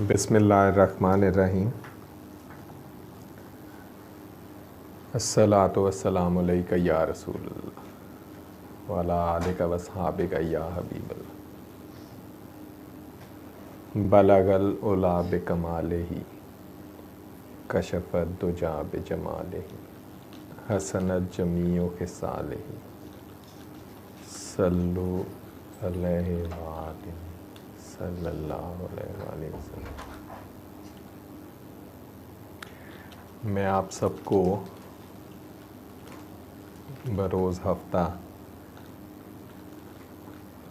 बिस्मिल्लाहिर्रहमानिर्रहीम। अस्सलातु वस्सलामु अलैका या रसूलल्लाह व अला आलिका व अस्हाबिका या हबीबल्लाह। बलगल उला बिकमालिही कशफत दुजा बिजमालिही हसनत जमीउ खिसालिही सल्लु अलैहि व आलिहि सल्लल्लाहु अलैहि वसल्लम। मैं आप सबको बरोज़ हफ्ता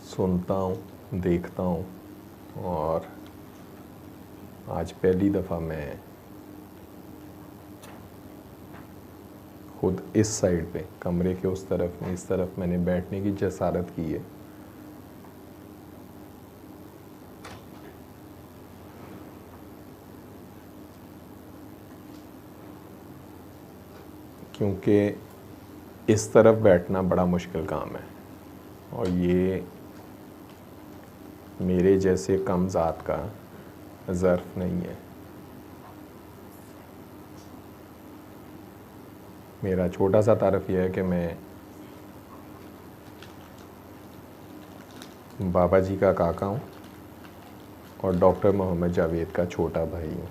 सुनता हूँ, देखता हूँ और आज पहली दफ़ा मैं खुद इस साइड पे कमरे के उस तरफ में इस तरफ मैंने बैठने की जसारत की है। क्योंकि इस तरफ बैठना बड़ा मुश्किल काम है और ये मेरे जैसे कम ज़ात का ज़र्फ़ नहीं है। मेरा छोटा सा तारफ़ यह है कि मैं बाबा जी का काका हूँ और डॉक्टर मोहम्मद जावेद का छोटा भाई हूँ।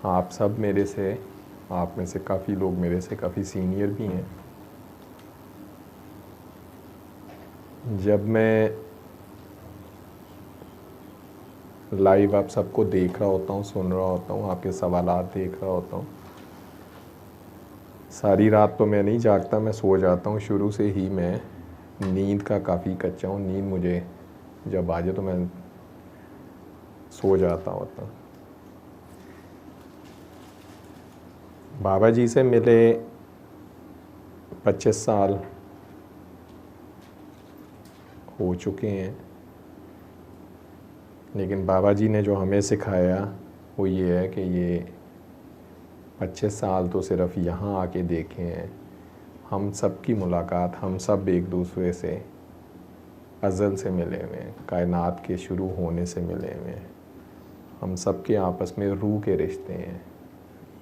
आप सब मेरे से, आप में से काफ़ी लोग मेरे से काफ़ी सीनियर भी हैं। जब मैं लाइव आप सबको देख रहा होता हूँ, सुन रहा होता हूँ, आपके सवालात देख रहा होता हूँ, सारी रात तो मैं नहीं जागता, मैं सो जाता हूँ। शुरू से ही मैं नींद का काफ़ी कच्चा हूँ। नींद मुझे जब आ जाए तो मैं सो जाता होता। बाबा जी से मिले 25 साल हो चुके हैं, लेकिन बाबा जी ने जो हमें सिखाया वो ये है कि ये 25 साल तो सिर्फ़ यहाँ आके देखे हैं। हम सब की मुलाकात, हम सब एक दूसरे से अज़ल से मिले हुए हैं, कायनात के शुरू होने से मिले हुए हैं। हम सब के आपस में रूह के रिश्ते हैं।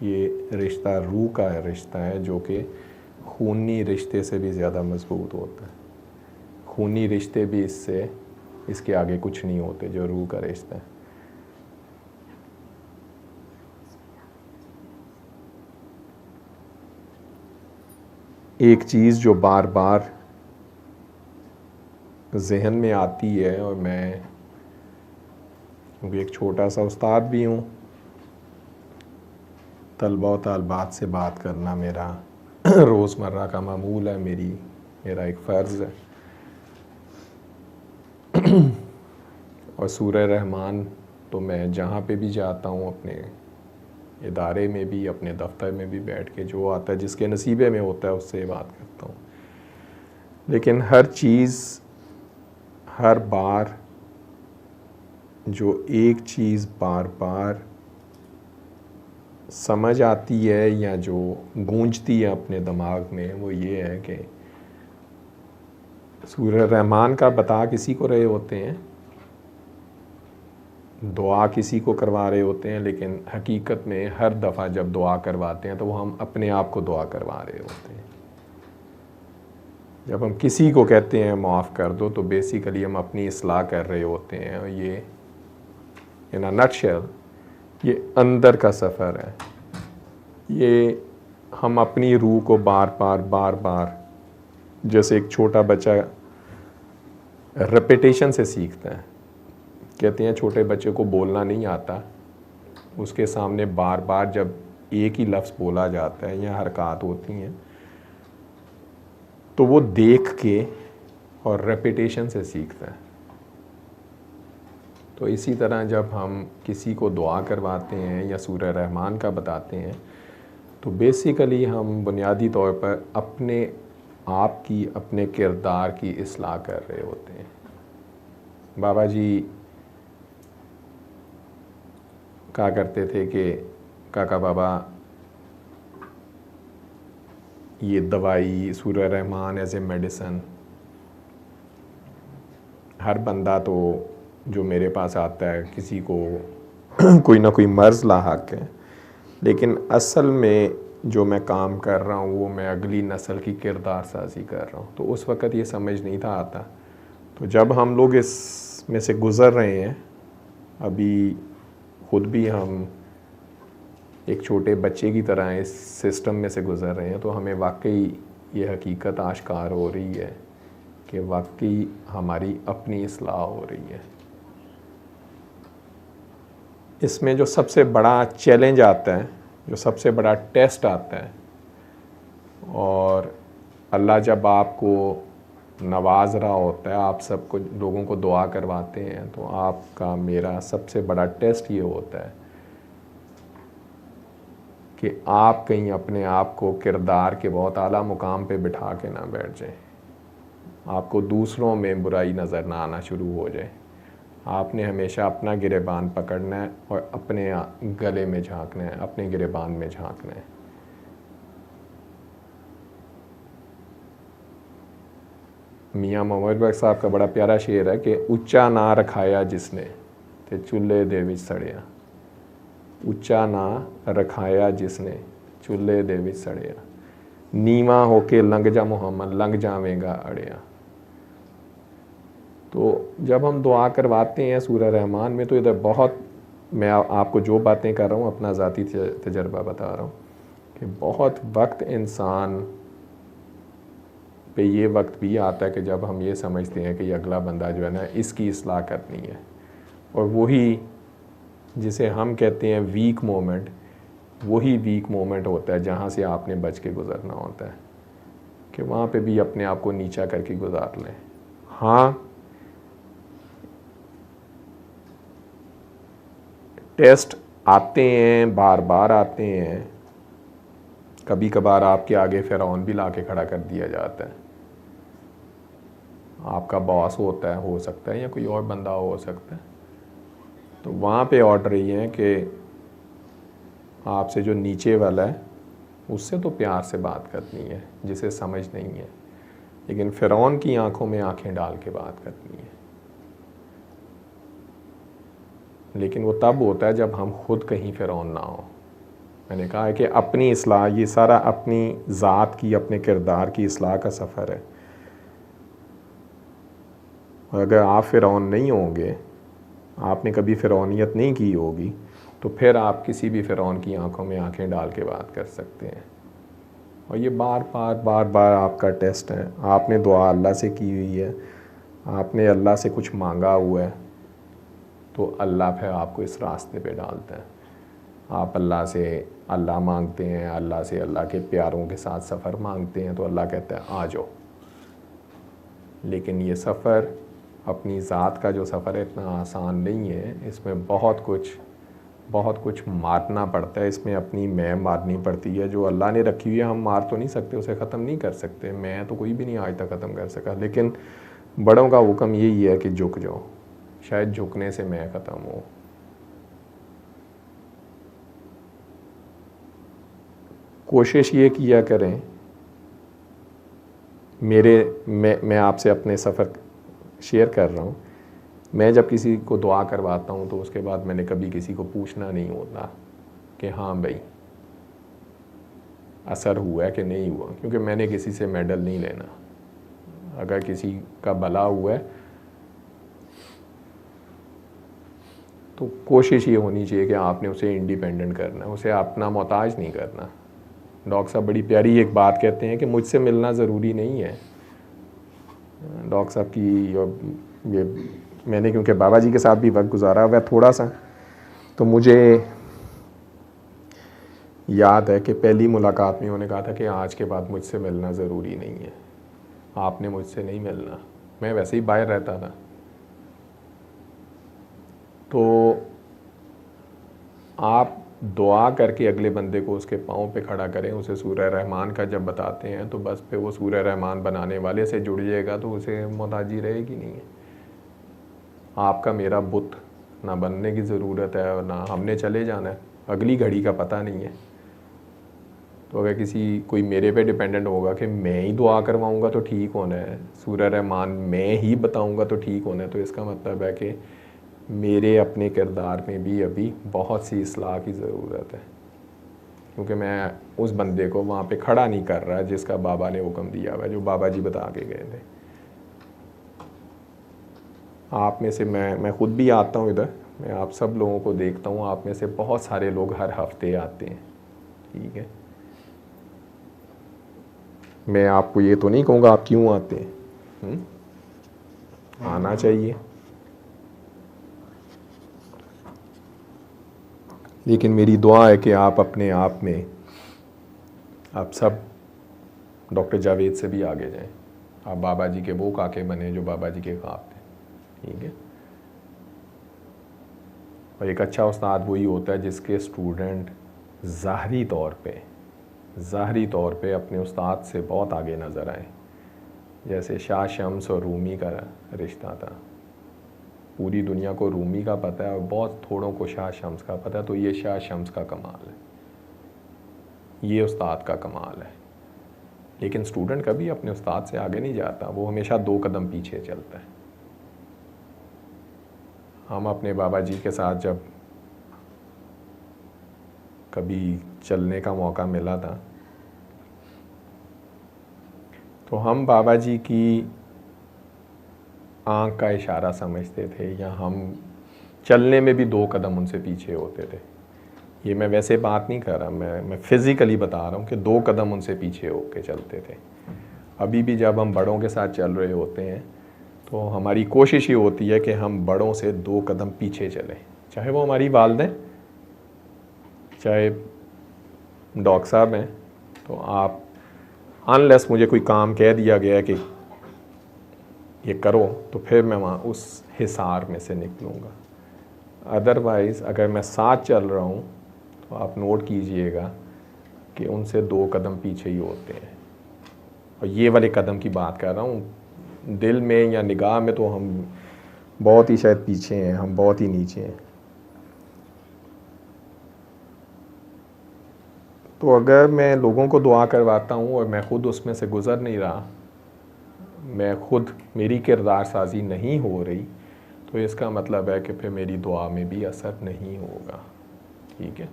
ये रिश्ता रूह का रिश्ता है जो कि खूनी रिश्ते से भी ज़्यादा मजबूत होता है। खूनी रिश्ते भी इसके आगे कुछ नहीं होते जो रूह का रिश्ता है। एक चीज़ जो बार बार जहन में आती है, और मैं क्योंकि एक छोटा सा उस्ताद भी हूँ, तलबा और तालबात से बात करना मेरा रोज़मर्रा का मामूल है, मेरा एक फ़र्ज़ है। और सूरह रहमान तो मैं जहाँ पे भी जाता हूँ, अपने इदारे में भी, अपने दफ्तर में भी बैठ के जो आता है, जिसके नसीबे में होता है, उससे बात करता हूँ। लेकिन हर चीज़, हर बार जो एक चीज़ बार बार समझ आती है या जो गूंजती है अपने दिमाग में, वो ये है कि सूरह रहमान का बता किसी को रहे होते हैं, दुआ किसी को करवा रहे होते हैं, लेकिन हकीकत में हर दफ़ा जब दुआ करवाते हैं तो वो हम अपने आप को दुआ करवा रहे होते हैं। जब हम किसी को कहते हैं माफ़ कर दो, तो बेसिकली हम अपनी इस्लाह कर रहे होते हैं। और ये इन अ नटशेल ये अंदर का सफ़र है। ये हम अपनी रूह को बार बार जैसे एक छोटा बच्चा रेपिटेशन से सीखता है। कहते हैं छोटे बच्चे को बोलना नहीं आता, उसके सामने बार बार जब एक ही लफ्ज़ बोला जाता है या हरकत होती हैं तो वो देख के और रेपिटेशन से सीखता है। तो इसी तरह जब हम किसी को दुआ करवाते हैं या सूरह रहमान का बताते हैं, तो बेसिकली हम बुनियादी तौर पर अपने आप की, अपने किरदार की इस्लाह कर रहे होते हैं। बाबा जी कहा करते थे कि काका बाबा, ये दवाई सूरह रहमान एज ए मेडिसन, हर बंदा तो जो मेरे पास आता है किसी को कोई ना कोई मर्ज़ लाहक है, लेकिन असल में जो मैं काम कर रहा हूँ वो मैं अगली नस्ल की किरदार साजी कर रहा हूँ। तो उस वक़्त ये समझ नहीं था आता। तो जब हम लोग इस में से गुज़र रहे हैं, अभी ख़ुद भी हम एक छोटे बच्चे की तरह इस सिस्टम में से गुज़र रहे हैं, तो हमें वाकई ये हकीकत आश्कार हो रही है कि वाकई हमारी अपनी इस्लाह हो रही है। इसमें जो सबसे बड़ा चैलेंज आता है, जो सबसे बड़ा टेस्ट आता है, और अल्लाह जब आपको नवाज रहा होता है, आप सबको लोगों को दुआ करवाते हैं, तो आपका मेरा सबसे बड़ा टेस्ट ये होता है कि आप कहीं अपने आप को किरदार के बहुत आला मुकाम पे बिठा के ना बैठ जाएं, आपको दूसरों में बुराई नज़र ना आना शुरू हो जाए। आपने हमेशा अपना गिरेबान पकड़ना है और अपने गले में झांकना है, अपने गिरेबान में झांकना है। मियाँ मोहम्मद बख्श साहब का बड़ा प्यारा शेर है कि ऊंचा ना रखाया जिसने ते चूल्हे दे विच सड़िया। ऊंचा ना रखाया जिसने चूल्हे दे विच सड़िया, नीवा होके लंघ जा मोहम्मद लंघ जावेगा अड़िया। तो जब हम दुआ करवाते हैं सूरह रहमान में, तो इधर बहुत, मैं आपको जो बातें कर रहा हूँ अपना ज़ाती तजर्बा बता रहा हूँ कि बहुत वक्त इंसान पे ये वक्त भी आता है कि जब हम ये समझते हैं कि ये अगला बंदा जो है ना, इसकी इस्लाह करनी है, और वही जिसे हम कहते हैं वीक मोमेंट, वही वीक मोमेंट होता है जहाँ से आपने बच के गुज़रना होता है कि वहाँ पे भी अपने आप को नीचा करके गुजार लें। हाँ, टेस्ट आते हैं, बार बार आते हैं, कभी कभार आपके आगे फ़िरौन भी ला के खड़ा कर दिया जाता है। आपका बॉस होता है, हो सकता है, या कोई और बंदा हो सकता है, तो वहाँ पे ऑर्डर ये है कि आपसे जो नीचे वाला है उससे तो प्यार से बात करनी है, जिसे समझ नहीं है, लेकिन फ़िरौन की आंखों में आंखें डाल के बात करनी है। लेकिन वो तब होता है जब हम खुद कहीं फ़िरौन ना हो। मैंने कहा है कि अपनी इस्लाह, ये सारा अपनी ज़ात की, अपने किरदार की इस्लाह का सफ़र है। और अगर आप फ़िरौन नहीं होंगे, आपने कभी फ़िरौनियत नहीं की होगी, तो फिर आप किसी भी फ़िरौन की आंखों में आंखें डाल के बात कर सकते हैं। और ये बार बार आपका टेस्ट है। आपने दुआ अल्लाह से की हुई है, आपने अल्लाह से कुछ मांगा हुआ है, तो अल्लाह फिर आपको इस रास्ते पे डालता है। आप अल्लाह से अल्लाह मांगते हैं, अल्लाह से अल्लाह के प्यारों के साथ सफ़र मांगते हैं, तो अल्लाह कहता है आ जाओ। लेकिन ये सफ़र, अपनी ज़ात का जो सफ़र है, इतना आसान नहीं है। इसमें बहुत कुछ मारना पड़ता है, इसमें अपनी मैं मारनी पड़ती है। जो अल्लाह ने रखी हुई है हम मार तो नहीं सकते, उसे ख़त्म नहीं कर सकते। मैं तो कोई भी नहीं आज तक ख़त्म कर सका, लेकिन बड़ों का हुक्म यही है कि झुक जाओ, शायद झुकने से मैं ख़त्म हो। कोशिश ये किया करें, मैं आपसे अपने सफ़र शेयर कर रहा हूँ। मैं जब किसी को दुआ करवाता हूँ तो उसके बाद मैंने कभी किसी को पूछना नहीं होता कि हाँ भाई असर हुआ है कि नहीं हुआ, क्योंकि मैंने किसी से मेडल नहीं लेना। अगर किसी का भला हुआ है तो कोशिश ये होनी चाहिए कि आपने उसे इंडिपेंडेंट करना है, उसे अपना मोहताज नहीं करना। डॉक्टर साहब बड़ी प्यारी एक बात कहते हैं कि मुझसे मिलना ज़रूरी नहीं है। डॉक्टर साहब की ये मैंने, क्योंकि बाबा जी के साथ भी वक्त गुजारा हुआ थोड़ा सा, तो मुझे याद है कि पहली मुलाकात में उन्होंने कहा था कि आज के बाद मुझसे मिलना ज़रूरी नहीं है, आपने मुझसे नहीं मिलना। मैं वैसे ही बाहर रहता था। तो आप दुआ करके अगले बंदे को उसके पाँव पे खड़ा करें, उसे सूरह रहमान का जब बताते हैं तो बस पे वो सूरह रहमान बनाने वाले से जुड़ जाएगा, तो उसे मोहताजी रहेगी नहीं है। आपका मेरा बुत ना बनने की ज़रूरत है और ना हमने चले जाना है, अगली घड़ी का पता नहीं है। तो अगर कोई मेरे पे डिपेंडेंट होगा कि मैं ही दुआ करवाऊँगा तो ठीक होना है, सूरह रहमान मैं ही बताऊँगा तो ठीक होना है, तो इसका मतलब है कि मेरे अपने किरदार में भी अभी बहुत सी इस्लाह की ज़रूरत है, क्योंकि मैं उस बंदे को वहाँ पे खड़ा नहीं कर रहा जिसका बाबा ने हुक्म दिया हुआ है, जो बाबा जी बता के गए थे। आप में से मैं खुद भी आता हूँ इधर, मैं आप सब लोगों को देखता हूँ, आप में से बहुत सारे लोग हर हफ्ते आते हैं, ठीक है। मैं आपको ये तो नहीं कहूँगा आप क्यों आते हैं, आना चाहिए, लेकिन मेरी दुआ है कि आप अपने आप में आप सब डॉक्टर जावेद से भी आगे जाएं, आप बाबा जी के वो काके बने जो बाबा जी के ख्वाब थे, ठीक है। और एक अच्छा उस्ताद वही होता है जिसके स्टूडेंट ज़ाहरी तौर पे अपने उस्ताद से बहुत आगे नज़र आए, जैसे शाह शम्स और रूमी का रिश्ता था। पूरी दुनिया को रूमी का पता है और बहुत थोड़ों को शाह शम्स का पता है, तो ये शाह शम्स का कमाल है, ये उस्ताद का कमाल है। लेकिन स्टूडेंट कभी अपने उस्ताद से आगे नहीं जाता, वो हमेशा 2 कदम पीछे चलता है। हम अपने बाबा जी के साथ जब कभी चलने का मौका मिला था, तो हम बाबा जी की आँख का इशारा समझते थे, या हम चलने में भी 2 कदम उनसे पीछे होते थे। ये मैं वैसे बात नहीं कर रहा, मैं फिज़िकली बता रहा हूँ कि 2 कदम उनसे पीछे होके चलते थे। अभी भी जब हम बड़ों के साथ चल रहे होते हैं तो हमारी कोशिश ये होती है कि हम बड़ों से 2 कदम पीछे चलें, चाहे वो हमारी वालिदैन, चाहे डॉक्टर साहब हैं। तो आप अनलेस मुझे कोई काम कह दिया गया कि ये करो, तो फिर मैं वहाँ उस हिसार में से निकलूँगा। अदरवाइज़ अगर मैं साथ चल रहा हूँ तो आप नोट कीजिएगा कि उनसे 2 कदम पीछे ही होते हैं। और ये वाले कदम की बात कर रहा हूँ, दिल में या निगाह में तो हम बहुत ही शायद पीछे हैं, हम बहुत ही नीचे हैं। तो अगर मैं लोगों को दुआ करवाता हूँ और मैं ख़ुद उसमें से गुज़र नहीं रहा, मैं खुद मेरी किरदार साजी नहीं हो रही, तो इसका मतलब है कि फिर मेरी दुआ में भी असर नहीं होगा, ठीक है।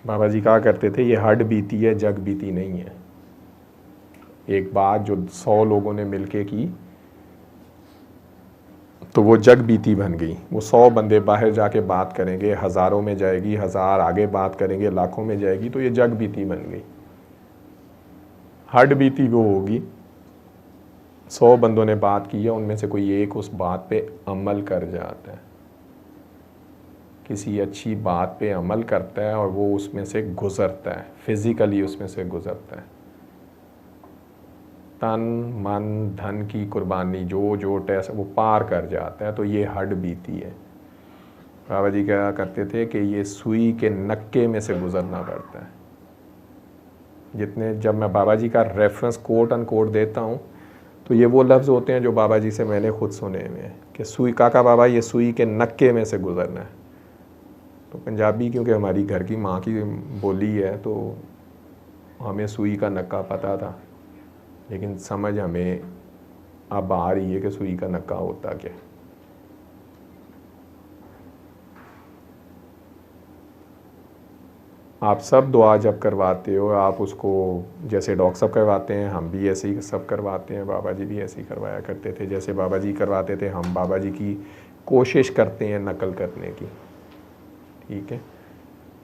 बाबा जी कहा करते थे ये हड बीती है, जग बीती नहीं है। एक बात जो 100 लोगों ने मिलके की तो वो जग बीती बन गई। वो 100 बंदे बाहर जाके बात करेंगे, हज़ारों में जाएगी, 1000 आगे बात करेंगे, लाखों में जाएगी, तो ये जग बीती बन गई। हड बीती वो होगी 100 बंदों ने बात की है, उनमें से कोई एक उस बात पे अमल कर जाता है, किसी अच्छी बात पे अमल करता है और वो उसमें से गुज़रता है, फिज़िकली उसमें से गुज़रता है। तन मन धन की कुर्बानी जो टेस्ट वो पार कर जाता है, तो ये हड बीती है। बाबा जी क्या करते थे कि ये सुई के नक्के में से गुज़रना पड़ता है। जब मैं बाबा जी का रेफरेंस कोट अनकोट देता हूँ तो ये वो लफ्ज़ होते हैं जो बाबा जी से मैंने खुद सुने हुए हैं कि सुई काका बाबा ये सुई के नक्के में से गुज़रना है। तो पंजाबी क्योंकि हमारी घर की माँ की बोली है तो हमें सुई का नक्का पता था, लेकिन समझ हमें अब आ रही है कि सुई का नक्का होता क्या। आप सब दुआ जब करवाते हो आप उसको जैसे डॉक्टर साहब करवाते हैं, हम भी ऐसे ही सब करवाते हैं, बाबा जी भी ऐसे ही करवाया करते थे। जैसे बाबा जी करवाते थे हम बाबा जी की कोशिश करते हैं नकल करने की, ठीक है।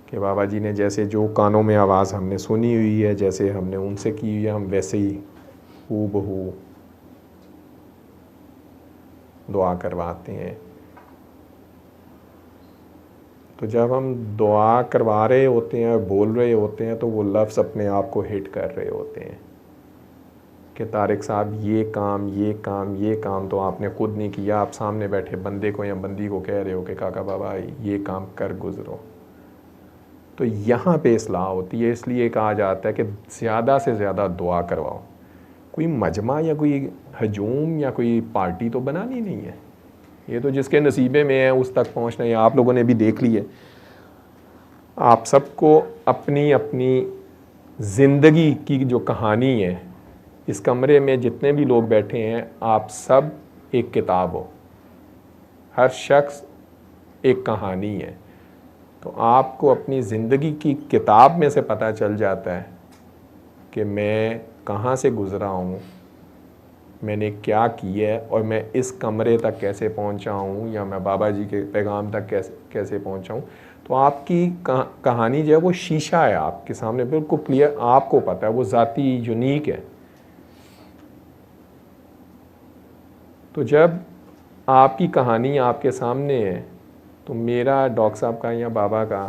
कि बाबा जी ने जैसे जो कानों में आवाज़ हमने सुनी हुई है, जैसे हमने उनसे की हुई है, हम वैसे ही हूबहू दुआ करवाते हैं। तो जब हम दुआ करवा रहे होते हैं और बोल रहे होते हैं तो वो लफ्ज़ अपने आप को हिट कर रहे होते हैं कि तारिक साहब ये काम तो आपने खुद नहीं किया, आप सामने बैठे बंदे को या बंदी को कह रहे हो कि काका बाबा ये काम कर गुज़रो। तो यहाँ पे इस्लाह होती है। इसलिए कहा जाता है कि ज़्यादा से ज़्यादा दुआ करवाओ। कोई मजमा या कोई हजूम या कोई पार्टी तो बनानी नहीं है, ये तो जिसके नसीबे में है उस तक पहुंचना है। आप लोगों ने भी देख ली है आप सबको अपनी अपनी ज़िंदगी की जो कहानी है, इस कमरे में जितने भी लोग बैठे हैं आप सब एक किताब हो, हर शख्स एक कहानी है। तो आपको अपनी ज़िंदगी की किताब में से पता चल जाता है कि मैं कहाँ से गुज़रा हूँ, मैंने क्या किया है और मैं इस कमरे तक कैसे पहुँचा हूँ, या मैं बाबा जी के पैगाम तक कैसे पहुँचा हूँ। तो आपकी कहानी जो है वो शीशा है आपके सामने, बिल्कुल क्लियर, आपको पता है, वो ज़ाती यूनिक है। तो जब आपकी कहानी आपके सामने है तो मेरा, डॉक्टर साहब का या बाबा का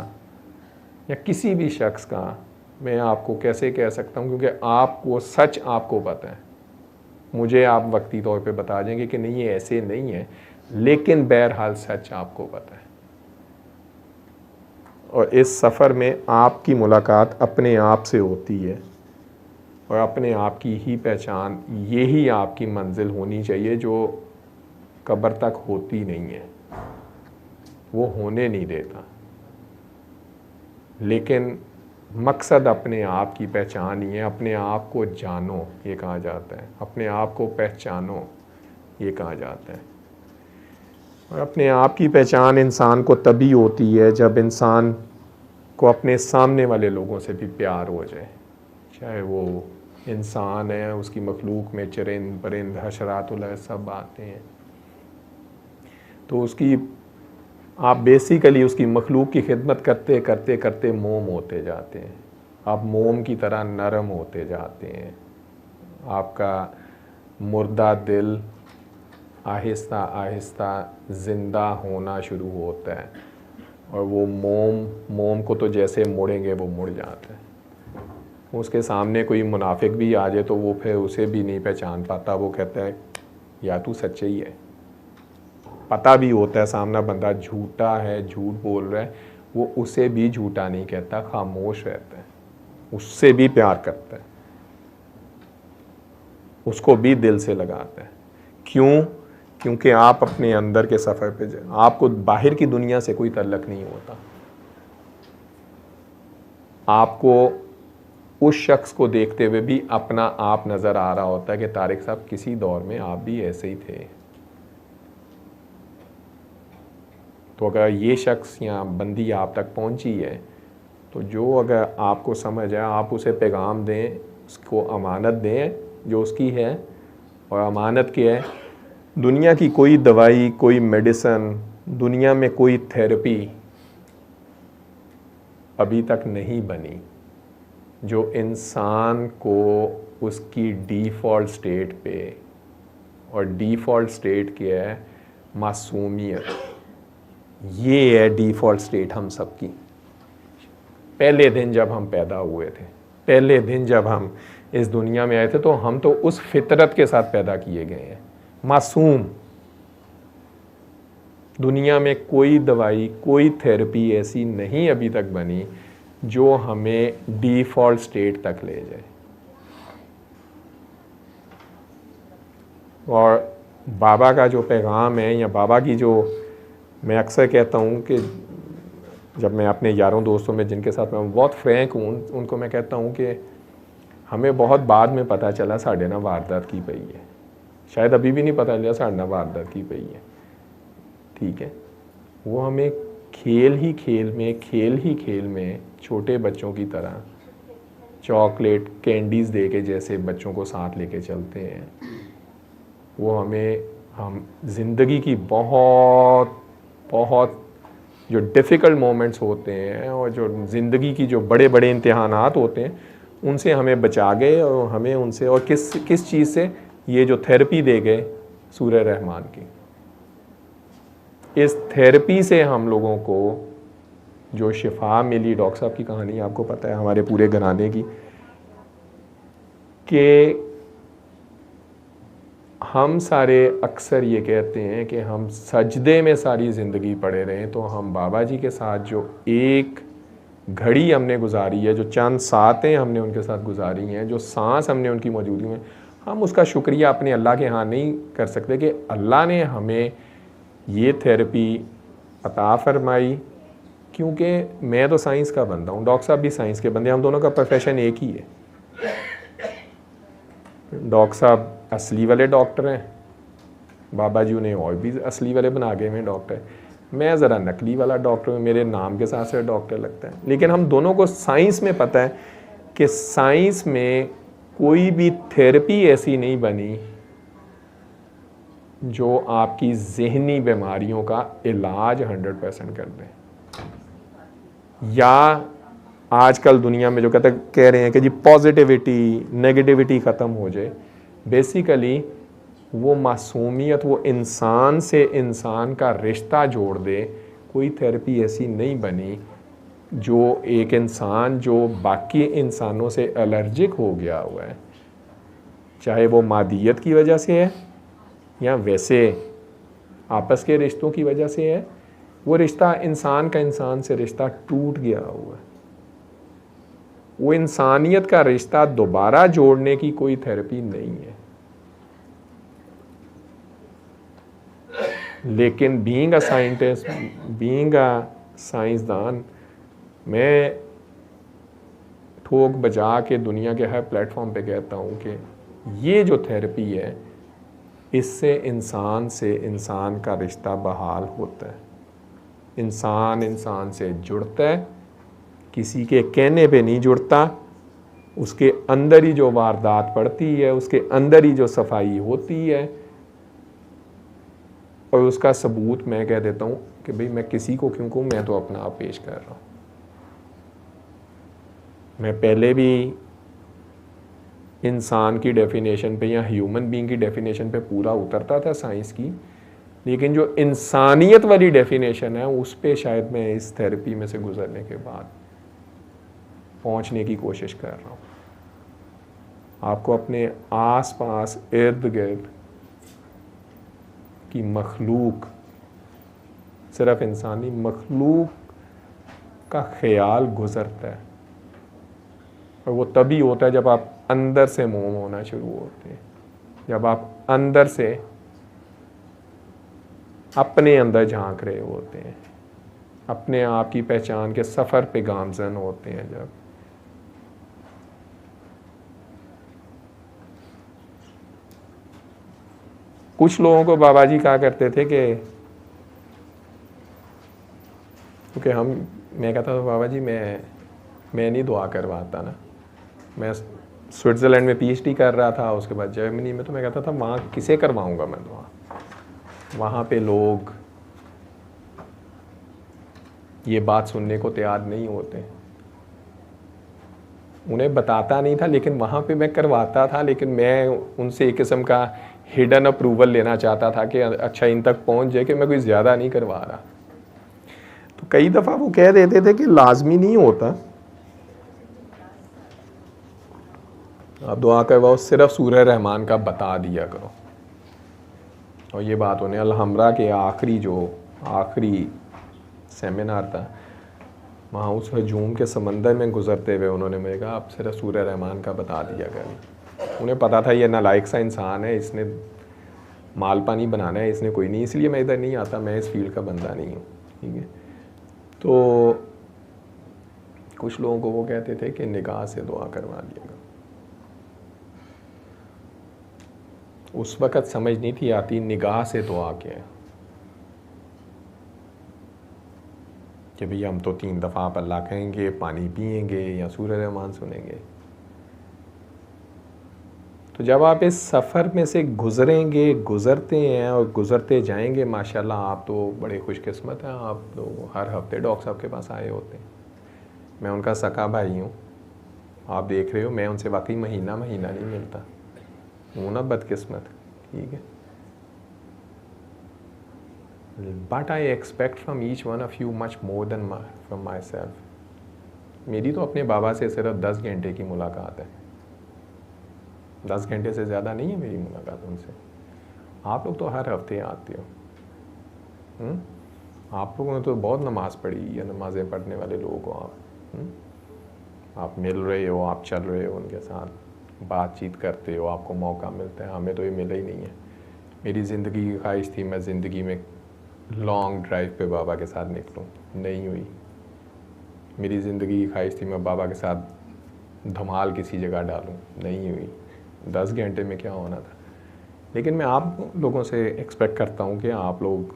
या किसी भी शख्स का मैं आपको कैसे कह सकता हूँ, क्योंकि आप वो सच आपको पता है। मुझे आप वक्ती तौर पे बता देंगे कि नहीं ये ऐसे नहीं है, लेकिन बहरहाल सच आपको पता है। और इस सफ़र में आपकी मुलाकात अपने आप से होती है और अपने आप की ही पहचान, यही आपकी मंजिल होनी चाहिए जो कब्र तक होती नहीं है, वो होने नहीं देता। लेकिन मकसद अपने आप की पहचान ही है। अपने आप को जानो, ये कहा जाता है, अपने आप को पहचानो, ये कहा जाता है। और अपने आप की पहचान इंसान को तभी होती है जब इंसान को अपने सामने वाले लोगों से भी प्यार हो जाए, चाहे वो इंसान है, उसकी मखलूक में चरिंद परिंद हशरातुल सब आते हैं, तो उसकी आप बेसिकली उसकी मखलूक की खिदमत करते करते करते मोम होते जाते हैं। आप मोम की तरह नरम होते जाते हैं। आपका मुर्दा दिल आहिस्ता आहिस्ता ज़िंदा होना शुरू होता है और वो मोम को तो जैसे मुड़ेंगे वो मुड़ जाता है। उसके सामने कोई मुनाफिक भी आ जाए तो वो फिर उसे भी नहीं पहचान पाता, वो कहता है या तू सच्चे ही है। पता भी होता है सामना बंदा झूठा है, झूठ बोल रहा है, वो उसे भी झूठा नहीं कहता, खामोश रहता है, उससे भी प्यार करता है, उसको भी दिल से लगाता है। क्यों? क्योंकि आप अपने अंदर के सफ़र पे जाए, आपको बाहर की दुनिया से कोई तल्लक नहीं होता। आपको उस शख्स को देखते हुए भी अपना आप नज़र आ रहा होता है कि तारिक साहब किसी दौर में आप भी ऐसे ही थे। तो अगर ये शख्स या बंदी आप तक पहुंची है तो जो अगर आपको समझ आए आप उसे पैगाम दें, उसको अमानत दें जो उसकी है। और अमानत क्या है? दुनिया की कोई दवाई, कोई मेडिसिन, दुनिया में कोई थेरेपी अभी तक नहीं बनी जो इंसान को उसकी डिफ़ॉल्ट स्टेट पे, और डिफ़ॉल्ट स्टेट क्या है? मासूमियत। ये है डिफ़ॉल्ट स्टेट हम सब की। पहले दिन जब हम पैदा हुए थे, पहले दिन जब हम इस दुनिया में आए थे, तो हम तो उस फितरत के साथ पैदा किए गए हैं, मासूम। दुनिया में कोई दवाई, कोई थेरेपी ऐसी नहीं अभी तक बनी जो हमें डिफ़ॉल्ट स्टेट तक ले जाए। और बाबा का जो पैगाम है, या बाबा की जो, मैं अक्सर कहता हूँ कि जब मैं अपने यारों दोस्तों में जिनके साथ मैं बहुत फ्रैंक हूँ, उनको मैं कहता हूँ कि हमें बहुत बाद में पता चला साढ़े ना वारदात की पई है, शायद अभी भी नहीं पता चला साढ़े ना वारदात की पई है, ठीक है। वो हमें खेल ही खेल में छोटे बच्चों की तरह चॉकलेट कैंडीज़ दे के जैसे बच्चों को साथ लेके चलते हैं। वो हम ज़िंदगी की बहुत बहुत जो डिफ़िकल्ट मोमेंट्स होते हैं और जो ज़िंदगी की जो बड़े बड़े इम्तिहानात होते हैं उनसे हमें बचा गए, और हमें उनसे, और किस चीज़ से? ये जो थेरेपी दे गए सूरह रहमान की, इस थेरेपी से हम लोगों को जो शिफा मिली। डॉक्टर साहब की कहानी आपको पता है, हमारे पूरे घराने की, कि हम सारे अक्सर ये कहते हैं कि हम सजदे में सारी ज़िंदगी पड़े रहें, तो हम बाबा जी के साथ जो एक घड़ी हमने गुजारी है, जो चंद सातें हमने उनके साथ गुजारी हैं, जो सांस हमने उनकी मौजूदगी में, हम उसका शुक्रिया अपने अल्लाह के यहाँ नहीं कर सकते कि अल्लाह ने हमें ये थेरेपी अता फरमाई क्योंकि मैं तो साइंस का बंदा हूँ, डॉक्टर साहब भी साइंस के बंदे, हम दोनों का प्रोफेशन एक ही है। डॉक्टर साहब असली वाले डॉक्टर हैं, बाबा जी उन्हें और भी असली वाले बना गए हैं डॉक्टर, मैं ज़रा नकली वाला डॉक्टर हूँ, मेरे नाम के साथ से डॉक्टर लगता है। लेकिन हम दोनों को साइंस में पता है कि साइंस में कोई भी थेरेपी ऐसी नहीं बनी जो आपकी ज़हनी बीमारियों का इलाज 100% कर दे। या आजकल दुनिया में जो कह रहे हैं कि जी पॉजिटिविटी नेगेटिविटी ख़त्म हो जाए, बेसिकली वो मासूमियत, वो इंसान से इंसान का रिश्ता जोड़ दे। कोई थेरेपी ऐसी नहीं बनी जो एक इंसान जो बाकी इंसानों से एलर्जिक हो गया हुआ है, चाहे वो मादियत की वजह से है या वैसे आपस के रिश्तों की वजह से है, वो रिश्ता इंसान का इंसान से रिश्ता टूट गया हुआ है, वो इंसानियत का रिश्ता दोबारा जोड़ने की कोई थेरेपी नहीं है। लेकिन being a scientist, being a साइंसदान, मैं ठोक बजा के दुनिया के हर प्लेटफॉर्म पे कहता हूँ कि ये जो थेरेपी है, इससे इंसान का रिश्ता बहाल होता है, इंसान इंसान से जुड़ता है, किसी के कहने पे नहीं जुड़ता, उसके अंदर ही जो वारदात पड़ती है, उसके अंदर ही जो सफाई होती है। और उसका सबूत मैं कह देता हूँ कि भाई मैं किसी को क्यों कहूँ, मैं तो अपना आप पेश कर रहा हूँ। मैं पहले भी इंसान की डेफिनेशन पे या ह्यूमन बीइंग की डेफिनेशन पे पूरा उतरता था साइंस की, लेकिन जो इंसानियत वाली डेफिनेशन है उस पे शायद मैं इस थेरेपी में से गुजरने के बाद पहुंचने की कोशिश कर रहा हूँ। आपको अपने आसपास इर्द गिर्द की मखलूक, सिर्फ इंसानी मखलूक का ख्याल गुजरता है, और वो तभी होता है जब आप अंदर से मोम होना शुरू होते हैं, जब आप अंदर से अपने अंदर झांक रहे होते हैं, अपने आप की पहचान के सफ़र पे गामजन होते हैं। जब कुछ लोगों को बाबा जी कहा करते थे कि क्योंकि मैं कहता था बाबा जी मैं नहीं दुआ करवाता ना, मैं स्विट्ज़रलैंड में पीएचडी कर रहा था, उसके बाद जर्मनी में, तो मैं कहता था वहाँ किसे करवाऊँगा मैं दुआ, वहाँ पे लोग ये बात सुनने को तैयार नहीं होते। उन्हें बताता नहीं था, लेकिन वहाँ पे मैं करवाता था, लेकिन मैं उनसे एक किस्म का हिडन अप्रूवल लेना चाहता था कि अच्छा इन तक पहुँच जाए कि मैं कोई ज़्यादा नहीं करवा रहा। तो कई दफ़ा वो कह देते थे कि लाजमी नहीं होता आप दुआ करवाओ, सिर्फ सूरह रहमान का बता दिया करो। और ये बात उन्हें अलहमरा के आखिरी सेमिनार था, वहाँ उस हजूम के समंदर में गुजरते हुए उन्होंने मुझे कहा आप सिर्फ सूरह रहमान का बता दिया करें। उन्हें पता था ये नालायक सा इंसान है, इसने माल पानी बनाना है, इसने कोई नहीं, इसलिए मैं इधर नहीं आता, मैं इस फील्ड का बंदा नहीं हूँ। ठीक है, तो कुछ लोगों को वो कहते थे कि निगाह से दुआ करवा दिया करो। उस वक़्त समझ नहीं थी आती निगाह से दुआ क्या है, कि भैया हम तो 3 दफ़ा आप अल्लाह कहेंगे, पानी पिएंगे या सूरह रहमान सुनेंगे। तो जब आप इस सफ़र में से गुज़रते हैं और गुज़रते जाएंगे, माशाल्लाह आप तो बड़े खुशकिस्मत हैं, आप तो हर हफ्ते डॉक्टर साहब के पास आए होते हैं। मैं उनका सका भाई हूँ, आप देख रहे हो, मैं उनसे वाकई महीना नहीं मिलता हूँ ना, बदकिस्मत। ठीक है, but I expect from each one of you much more than from my self. मेरी तो अपने बाबा से सिर्फ 10 घंटे की मुलाकात है, 10 घंटे से ज़्यादा नहीं है मेरी मुलाकात उनसे। आप लोग तो हर हफ्ते आते हो, आप लोगों ने तो बहुत नमाज़ पढ़ी या नमाज़ें पढ़ने वाले लोग हो आप मिल रहे हो, आप चल रहे हो, उनके साथ बातचीत करते हो, आपको मौका मिलता है। हमें तो ये मिला ही नहीं है। मेरी ज़िंदगी की ख्वाहिश थी मैं ज़िंदगी में लॉन्ग ड्राइव पे बाबा के साथ निकलूं, नहीं हुई। मेरी ज़िंदगी की ख्वाहिश थी मैं बाबा के साथ धमाल किसी जगह डालूं, नहीं हुई। 10 घंटे में क्या होना था। लेकिन मैं आप लोगों से एक्सपेक्ट करता हूं कि आप लोग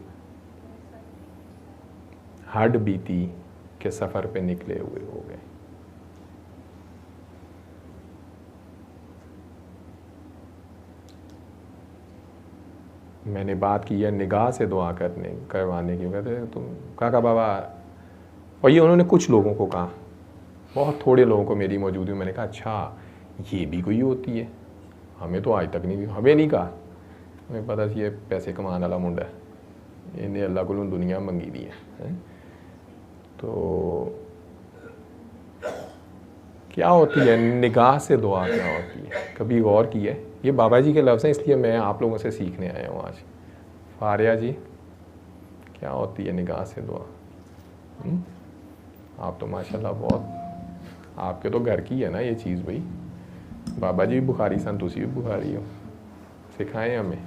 हड बीती के सफ़र पे निकले हुए हो गए। मैंने बात की है निगाह से दुआ करवाने की। कहते तुम काका बाबा, और ये उन्होंने कुछ लोगों को कहा, बहुत थोड़े लोगों को मेरी मौजूदगी में। मैंने कहा अच्छा ये भी कोई होती है, हमें तो आज तक नहीं, हमें नहीं कहा। हमें पता ये पैसे कमाने वाला मुंडा है, इन्हें अल्लाह को दुनिया मंगी दी है। तो क्या होती है निगाह से दुआ, क्या होती है, कभी गौर की है? ये बाबा जी के लफ्ज़ हैं, इसलिए मैं आप लोगों से सीखने आया हूँ आज। फारिया जी, क्या होती है निगाह से दुआ? आप तो माशाल्लाह बहुत, आपके तो घर की है ना ये चीज़ भाई। बाबा जी भी बुखारी सन, तुसी भी बुखारी हो, सिखाएं हमें।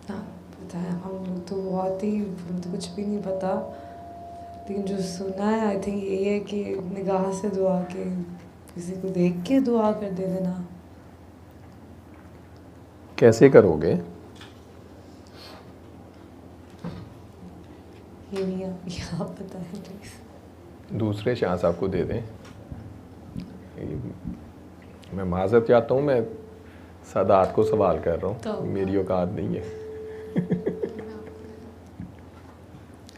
पता है हम लोग तो बहुत ही, तो कुछ भी नहीं पता, लेकिन जो सुना है आई थिंक यही है कि निगाह से दुआ के, किसी को देख के दुआ कर दे देना। कैसे करोगे? ये नहीं आप बताएं प्लीज़। दूसरे चांस आपको दे दें। मैं माजरत चाहता हूँ, मैं सादात को सवाल कर रहा हूँ, तो मेरी औकात नहीं है।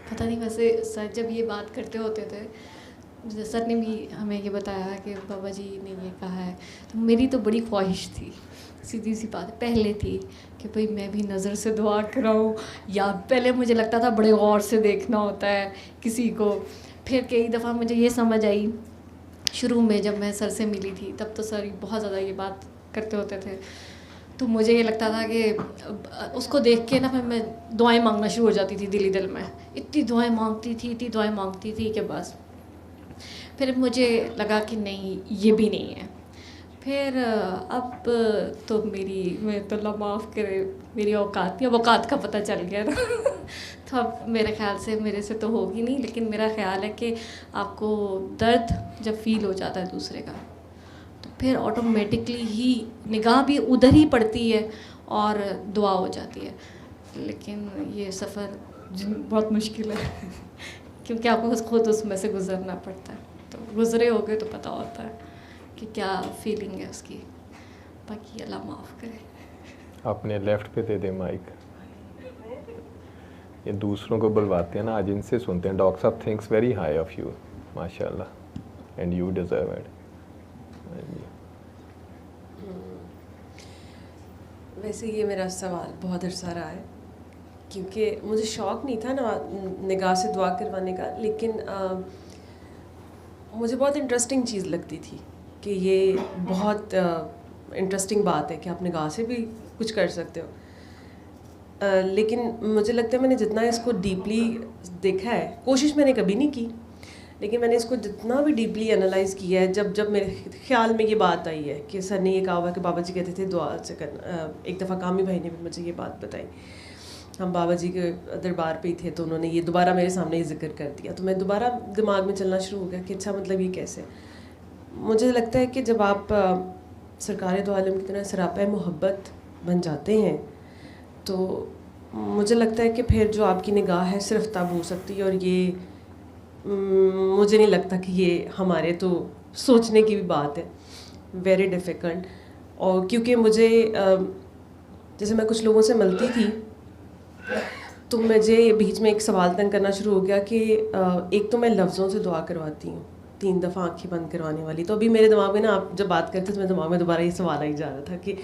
पता नहीं, वैसे सर जब ये बात करते होते थे, सर ने भी हमें ये बताया कि बाबा जी ने ये कहा है, तो मेरी तो बड़ी ख्वाहिश थी, सीधी सी बात पहले थी कि भाई मैं भी नज़र से दुआ कराऊँ, या पहले मुझे लगता था बड़े गौर से देखना होता है किसी को। फिर कई दफ़ा मुझे ये समझ आई, शुरू में जब मैं सर से मिली थी तब तो सर बहुत ज़्यादा ये बात करते होते थे, तो मुझे ये लगता था कि उसको देख के ना फिर मैं दुआएं मांगना शुरू हो जाती थी दिली दिल में। इतनी दुआएं मांगती थी कि बस। फिर मुझे लगा कि नहीं, ये भी नहीं है। फिर अब तो मैं तो अल्लाह माफ़ करे, मेरी औकात नहीं, अब औकात का पता चल गया ना। तो अब मेरे ख़्याल से मेरे से तो होगी नहीं, लेकिन मेरा ख़्याल है कि आपको दर्द जब फ़ील हो जाता है दूसरे का, तो फिर ऑटोमेटिकली ही निगाह भी उधर ही पड़ती है और दुआ हो जाती है। लेकिन ये सफ़र बहुत मुश्किल है क्योंकि आपको खुद उसमें से गुज़रना पड़ता है। तो गुज़रे होगे तो पता होता है कि क्या फीलिंग है उसकी। बाकी अल्लाह माफ़ करे। अपने लेफ़्ट पे दे दे माइक। ये दूसरों को बुलवाते हैं ना, आज इनसे सुनते हैं। डॉक्टर साहब thinks very high of you, माशाल्लाह, एंड यू डिज़र्व इट। वैसे ये मेरा सवाल बहुत अरसा रहा है, क्योंकि मुझे शौक़ नहीं था ना निगाह से दुआ करवाने का, लेकिन मुझे बहुत इंटरेस्टिंग चीज़ लगती थी कि ये बहुत इंटरेस्टिंग बात है कि आप निगाह से भी कुछ कर सकते हो। लेकिन मुझे लगता है मैंने जितना इसको डीपली देखा है, कोशिश मैंने कभी नहीं की, लेकिन मैंने इसको जितना भी डीपली एनालाइज़ किया है, जब मेरे ख्याल में ये बात आई है कि सर ने ये कहा हुआ कि बाबा जी कहते थे दुआ से करना। एक दफ़ा कामी भाई ने भी मुझे ये बात बताई, हम बाबा जी के दरबार पे ही थे, तो उन्होंने ये दोबारा मेरे सामने ये जिक्र कर दिया, तो मैं दोबारा दिमाग में चलना शुरू हो गया कि अच्छा मतलब ये कैसे। मुझे लगता है कि जब आप सरकार दो आलम की तरह सरापा मोहब्बत बन जाते हैं, तो मुझे लगता है कि फिर जो आपकी निगाह है सिर्फ तब हो सकती है, और ये मुझे नहीं लगता कि ये हमारे तो सोचने की भी बात है, वेरी डिफ़िकल्ट। और क्योंकि मुझे जैसे मैं कुछ लोगों से मिलती थी, तो मुझे बीच में एक सवाल तंग करना शुरू हो गया कि एक तो मैं लफ्ज़ों से दुआ करवाती हूँ, 3 दफ़ा आँखें बंद करवाने वाली। तो अभी मेरे दिमाग में ना, आप जब बात करते तो मेरे दिमाग में दोबारा ये सवाल ही जा रहा था कि,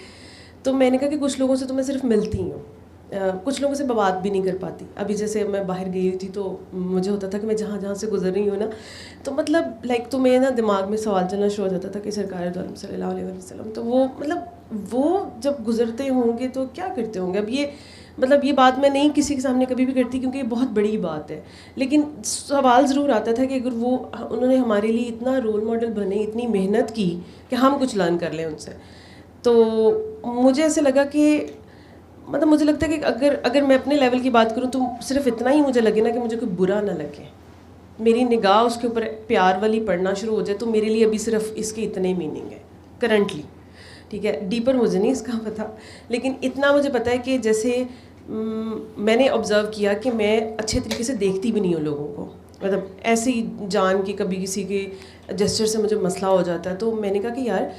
तो मैंने कहा कि कुछ लोगों से तो मैं सिर्फ मिलती हूँ, कुछ लोगों से बात भी नहीं कर पाती। अभी जैसे मैं बाहर गई हुई थी, तो मुझे होता था कि मैं जहाँ से गुजर रही हूँ ना, तो मतलब लाइक, तो मेरे ना दिमाग में सवाल चलना शुरू हो जाता था कि सरकार दो आलम सल्लल्लाहु अलैहि वसल्लम, तो वो मतलब वो जब गुजरते होंगे तो क्या करते होंगे। अब ये मतलब ये बात मैं नहीं किसी के सामने कभी भी करती, क्योंकि ये बहुत बड़ी बात है, लेकिन सवाल ज़रूर आता था कि अगर वो उन्होंने हमारे लिए इतना रोल मॉडल बने, इतनी मेहनत की कि हम कुछ लर्न कर लें उनसे। तो मुझे ऐसे लगा कि मतलब मुझे लगता है कि अगर मैं अपने लेवल की बात करूं, तो सिर्फ इतना ही मुझे लगे ना कि मुझे कोई बुरा ना लगे, मेरी निगाह उसके ऊपर प्यार वाली पड़ना शुरू हो जाए तो मेरे लिए अभी सिर्फ इसके इतने ही मीनिंग है करंटली, ठीक है। डीपर मुझे नहीं इसका पता, लेकिन इतना मुझे पता है कि जैसे मैंने ऑब्ज़र्व किया कि मैं अच्छे तरीके से देखती भी नहीं हूँ लोगों को, मतलब ऐसे ही जान के कभी किसी के जेस्चर से मुझे मसला हो जाता है, तो मैंने कहा कि यार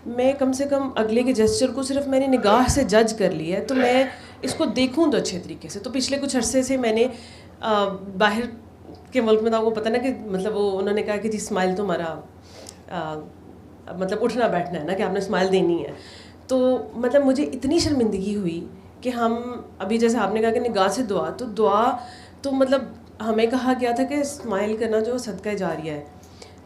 मैं कम से कम अगले के जेस्चर को सिर्फ मैंने निगाह से जज कर लिया है, तो मैं इसको देखूँ तो अच्छे तरीके से। तो पिछले कुछ अरसे से मैंने बाहर के मुल्क में तो आपको पता ना कि मतलब वो उन्होंने कहा कि जी स्माइल तुम्हारा मतलब उठना बैठना है ना, कि आपने स्माइल देनी है। तो मतलब मुझे इतनी शर्मिंदगी हुई कि हम अभी जैसे आपने कहा कि निगाह से दुआ, तो दुआ तो मतलब हमें कहा गया था कि स्माइल करना जो सदका जारिया है,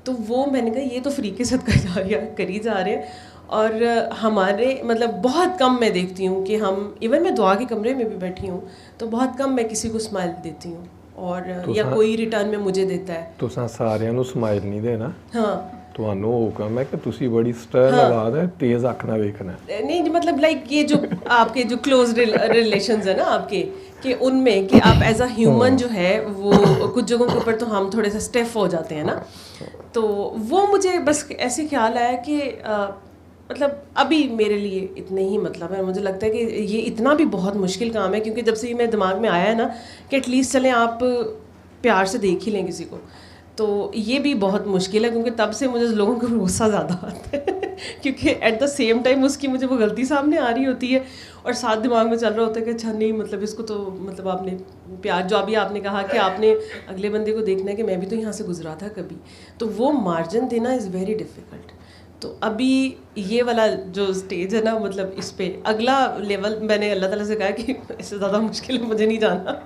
तो वो मैंने कहा ये तो फ्री के सदका जारिया करी जा रहे हैं। और हमारे मतलब बहुत कम मैं देखती हूँ कि हम इवन मैं दुआ के कमरे में भी बैठी हूँ तो बहुत कम मैं किसी को स्माइल देती हूँ, और या कोई रिटर्न में मुझे देता है। तुसां सारिਆਂ ਨੂੰ स्माइल नहीं देना, हाँ ਤੁਹਾਨੂੰ ਹੁਕਮ है कि तुसी बड़ी स्टर्न आवाज़ है, तेज़ अख ना देखना। नहीं मतलब लाइक ये जो आपके जो क्लोज रिलेशंस है ना आपके, कि उनमें कि आप एज अ ह्यूमन जो है वो कुछ जगहों के ऊपर तो हम थोड़े से स्टिफ हो जाते हैं ना, तो वो मुझे बस ऐसे ख्याल आया कि मतलब अभी मेरे लिए इतने ही मतलब है। मुझे लगता है कि ये इतना भी बहुत मुश्किल काम है, क्योंकि जब से ये मेरे दिमाग में आया है ना कि एटलीस्ट चलें आप प्यार से देख ही लें किसी को, तो ये भी बहुत मुश्किल है, क्योंकि तब से मुझे लोगों को गुस्सा ज़्यादा आता है क्योंकि एट द सेम टाइम उसकी मुझे वो गलती सामने आ रही होती है और साथ दिमाग में चल रहा होता है कि अच्छा नहीं मतलब इसको तो मतलब आपने प्यार, जो अभी आपने कहा कि आपने अगले बंदे को देखना है कि मैं भी तो यहाँ से गुजरा था कभी, तो वो मार्जिन देना इज़ वेरी डिफ़िकल्ट। तो अभी ये वाला जो स्टेज है ना, मतलब इस पे अगला लेवल मैंने अल्लाह ताला से कहा कि इससे ज़्यादा मुश्किल है मुझे नहीं जाना,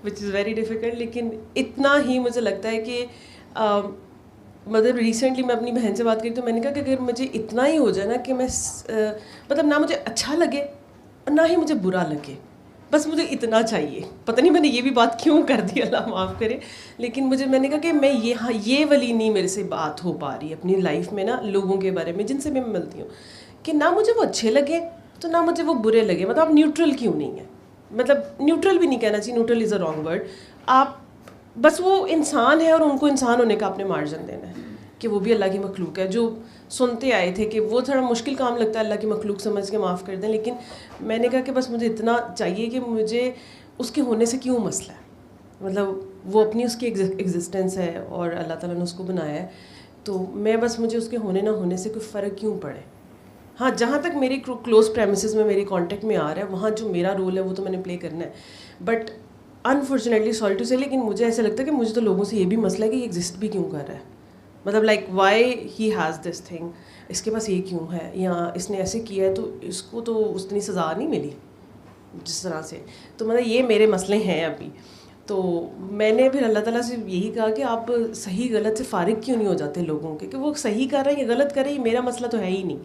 विच इज़ वेरी डिफ़िकल्ट। लेकिन इतना ही मुझे लगता है कि मतलब रिसेंटली मैं अपनी बहन से बात करी तो मैंने कहा कि अगर मुझे इतना ही हो जाए ना कि मैं मतलब ना मुझे अच्छा लगे और ना ही मुझे बुरा लगे, बस मुझे इतना चाहिए। पता नहीं मैंने ये भी बात क्यों कर दी, अल्लाह माफ़ करे, लेकिन मैंने कहा कि मैं ये वाली नहीं मेरे से बात हो पा रही अपनी लाइफ में ना लोगों के बारे में जिनसे मैं मिलती हूँ, कि ना मुझे वो अच्छे लगे तो ना मुझे वो बुरे लगे। मतलब आप न्यूट्रल क्यों नहीं है, मतलब न्यूट्रल भी नहीं कहना चाहिए, neutral is a wrong word. आप बस वो इंसान है और उनको इंसान होने का आपने मार्जिन देना है कि वो भी अल्लाह की मखलूक है। जो सुनते आए थे कि वो थोड़ा मुश्किल काम लगता है अल्लाह की मखलूक समझ के माफ़ कर दें, लेकिन मैंने कहा कि बस मुझे इतना चाहिए कि मुझे उसके होने से क्यों मसला है, मतलब वो अपनी उसकी एग्जिस्टेंस है और अल्लाह ताला ने उसको बनाया है, तो मैं बस मुझे उसके होने ना होने से कोई फ़र्क क्यों पड़े। हाँ, जहाँ तक मेरी क्लोज प्रेमिसेस में मेरे कॉन्टेक्ट में आ रहा है वहाँ जो मेरा रोल है वो तो मैंने प्ले करना है, बट अनफॉर्चुनेटली सॉरी टू से, लेकिन मुझे ऐसा लगता है कि मुझे तो लोगों से ये भी मसला है कि ये एग्जिस्ट भी क्यों कर रहा है, मतलब like why he has this thing, इसके पास ये क्यों है, या इसने ऐसे किया है तो इसको तो उतनी सज़ा नहीं मिली जिस तरह से। तो मतलब ये मेरे मसले हैं अभी। तो मैंने फिर अल्लाह ताला से यही कहा कि आप सही गलत से फ़ारिग क्यों नहीं हो जाते लोगों के, कि वो सही कर रहे हैं या गलत कर रहे हैं, मेरा मसला तो है ही नहीं,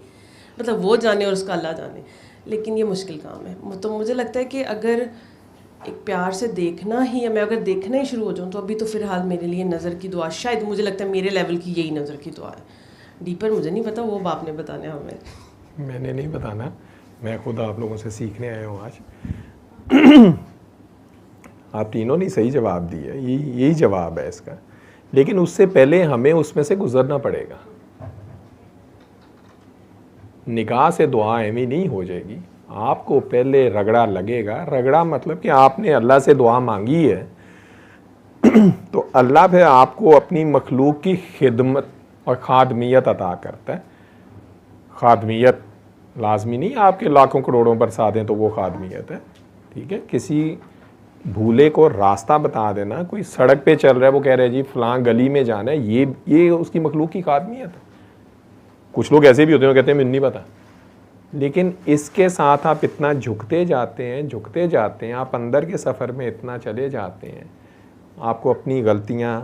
मतलब वो जाने और उसका अल्लाह जाने। लेकिन ये मुश्किल काम है। तो मुझे लगता है कि अगर एक प्यार से देखना ही है, मैं अगर देखना ही शुरू हो जाऊँ तो अभी तो फ़िलहाल मेरे लिए नज़र की दुआ, शायद मुझे लगता है मेरे लेवल की यही नज़र की दुआ है। डीपर मुझे नहीं पता, वो बाप ने बताना हमें। मैंने नहीं बताना, मैं खुद आप लोगों से सीखने आया हूँ आज। आप तीनों ने सही जवाब दिया, यही जवाब है इसका, लेकिन उससे पहले हमें उसमें से गुजरना पड़ेगा। निगाह से दुआ एमी नहीं हो जाएगी, आपको पहले रगड़ा लगेगा। रगड़ा मतलब कि आपने अल्लाह से दुआ मांगी है तो अल्लाह फिर आपको अपनी मखलूक की खिदमत और खादमियत अता करता है। खादमियत लाजमी नहीं आपके लाखों करोड़ों बरसा दें तो वो खादमियत है, ठीक है। किसी भूले को रास्ता बता देना, कोई सड़क पे चल रहा है वो कह रहे हैं जी फ़लाँ गली में जाना है, ये उसकी मखलूक की खादमियत है। कुछ लोग ऐसे भी होते हैं कहते हैं मुझे नहीं पता, लेकिन इसके साथ आप इतना झुकते जाते हैं, आप अंदर के सफ़र में इतना चले जाते हैं, आपको अपनी गलतियां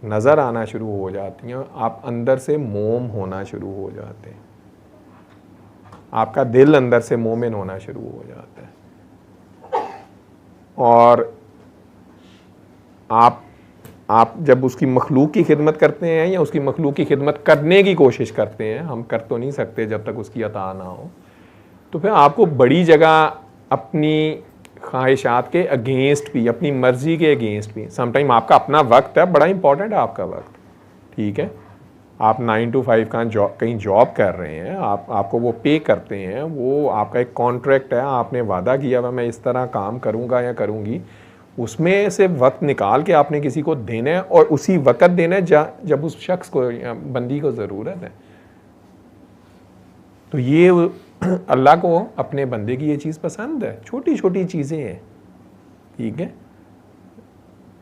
नज़र आना शुरू हो जाती हैं, आप अंदर से मोम होना शुरू हो जाते हैं, आपका दिल अंदर से मोमिन होना शुरू हो जाता है, और आप जब उसकी मखलूक की खिदमत करते हैं या उसकी मखलूक की खिदमत करने की कोशिश करते हैं, हम कर तो नहीं सकते जब तक उसकी अता ना हो, तो फिर आपको बड़ी जगह अपनी ख्वाहिशात के अगेंस्ट भी, अपनी मर्ज़ी के अगेंस्ट भी। समटाइम आपका अपना वक्त है, बड़ा इंपॉर्टेंट है आपका वक्त, ठीक है। आप 9 to 5 का कहीं जॉब कर रहे हैं, आपको वो पे करते हैं, वो आपका एक कॉन्ट्रैक्ट है, आपने वादा किया हुआ मैं इस तरह काम करूँगा या करूँगी, उसमें से वक्त निकाल के आपने किसी को देना है और उसी वक्त देना है जब उस शख्स को या बंदी को ज़रूरत है। तो ये अल्लाह को अपने बंदे की ये चीज़ पसंद है, छोटी छोटी चीज़ें हैं, ठीक है।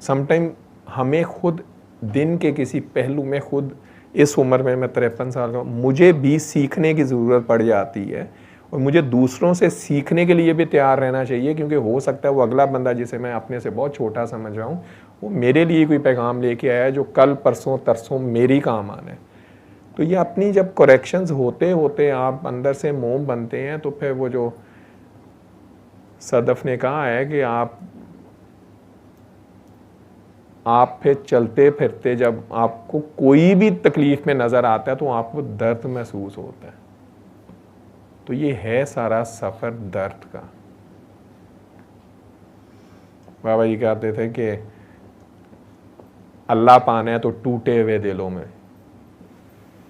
समटाइम हमें खुद दिन के किसी पहलू में, खुद इस उम्र में, मैं 53 साल का, मुझे भी सीखने की ज़रूरत पड़ जाती है और मुझे दूसरों से सीखने के लिए भी तैयार रहना चाहिए, क्योंकि हो सकता है वो अगला बंदा जिसे मैं अपने से बहुत छोटा समझ रहा हूँ, वो मेरे लिए कोई पैगाम लेके आया है जो कल परसों तरसों मेरी काम आना है। तो ये अपनी जब करेक्शंस होते होते आप अंदर से मोम बनते हैं, तो फिर वो जो सदफ ने कहा है कि आप फिर चलते फिरते जब आपको कोई भी तकलीफ में नज़र आता है तो आपको दर्द महसूस होता है। तो ये है सारा सफ़र दर्द का। बाबा जी कहते थे कि अल्लाह पाना है तो टूटे हुए दिलों में,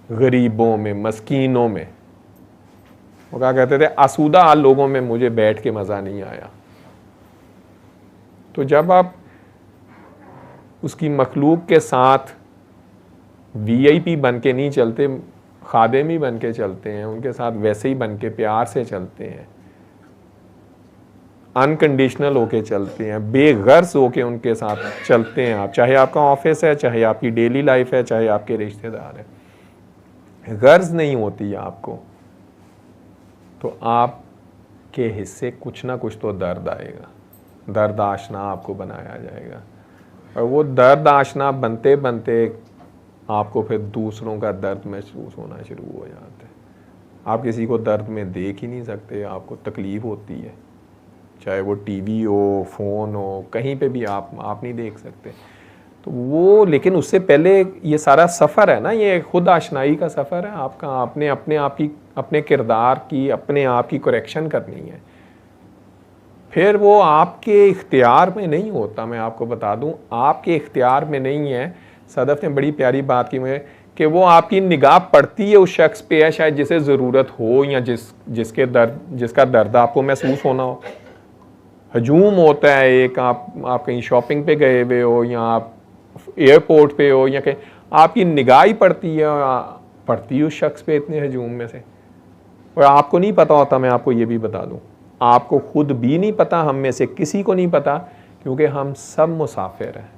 गरीबों में, मस्कीनों में। वो क्या कहते थे, आसूदा लोगों में मुझे बैठ के मज़ा नहीं आया। तो जब आप उसकी मखलूक के साथ VIP बन के नहीं चलते, खादिम ही बन के चलते हैं, उनके साथ वैसे ही बन के प्यार से चलते हैं, अनकंडीशनल होके चलते हैं, बेगर्ज होके उनके साथ चलते हैं आप, चाहे आपका ऑफिस है, चाहे आपकी डेली लाइफ है, चाहे आपके रिश्तेदार हैं, गर्ज नहीं होती है आपको, तो आपके हिस्से कुछ ना कुछ तो दर्द आएगा, दर्द आशना आपको बनाया जाएगा। और वो दर्द आशना बनते बनते आपको फिर दूसरों का दर्द महसूस होना शुरू हो जाता है। आप किसी को दर्द में देख ही नहीं सकते, आपको तकलीफ़ होती है, चाहे वो टीवी हो, फ़ोन हो, कहीं पे भी आप नहीं देख सकते। तो वो, लेकिन उससे पहले ये सारा सफ़र है ना, ये खुद आशनाई का सफ़र है आपका। आपने अपने किरदार की, अपने आप की करेक्शन करनी है। फिर वो आपके इख्तियार में नहीं होता, मैं आपको बता दूं, आपके इख्तियार में नहीं है। सदफ ने बड़ी प्यारी बात की मुझे कि वो आपकी निगाह पड़ती है उस शख्स पे है शायद जिसे ज़रूरत हो, या जिसका दर्द आपको महसूस होना हो। हजूम होता है एक, आप कहीं शॉपिंग पे गए हुए हो, या आप एयरपोर्ट पे हो, या कहीं आपकी निगाह ही पड़ती है उस शख्स पे इतने हजूम में से, और आपको नहीं पता होता। मैं आपको ये भी बता दूं, आपको खुद भी नहीं पता, हम में से किसी को नहीं पता, क्योंकि हम सब मुसाफिर हैं,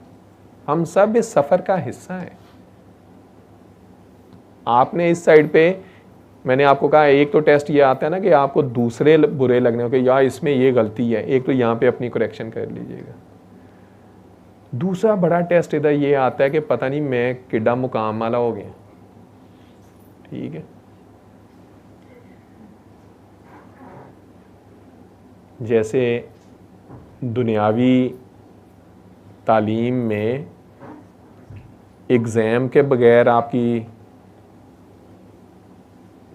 हम सब इस सफ़र का हिस्सा हैं। आपने इस साइड पे, मैंने आपको कहा एक तो टेस्ट ये आता है ना कि आपको दूसरे बुरे लगने हो कि यार इसमें ये गलती है, एक तो यहाँ पे अपनी करेक्शन कर लीजिएगा। दूसरा बड़ा टेस्ट इधर ये आता है कि पता नहीं मैं किड्डा मुकाम वाला हो गया, ठीक है। जैसे दुनियावी तालीम में एग्ज़ाम के बगैर आपकी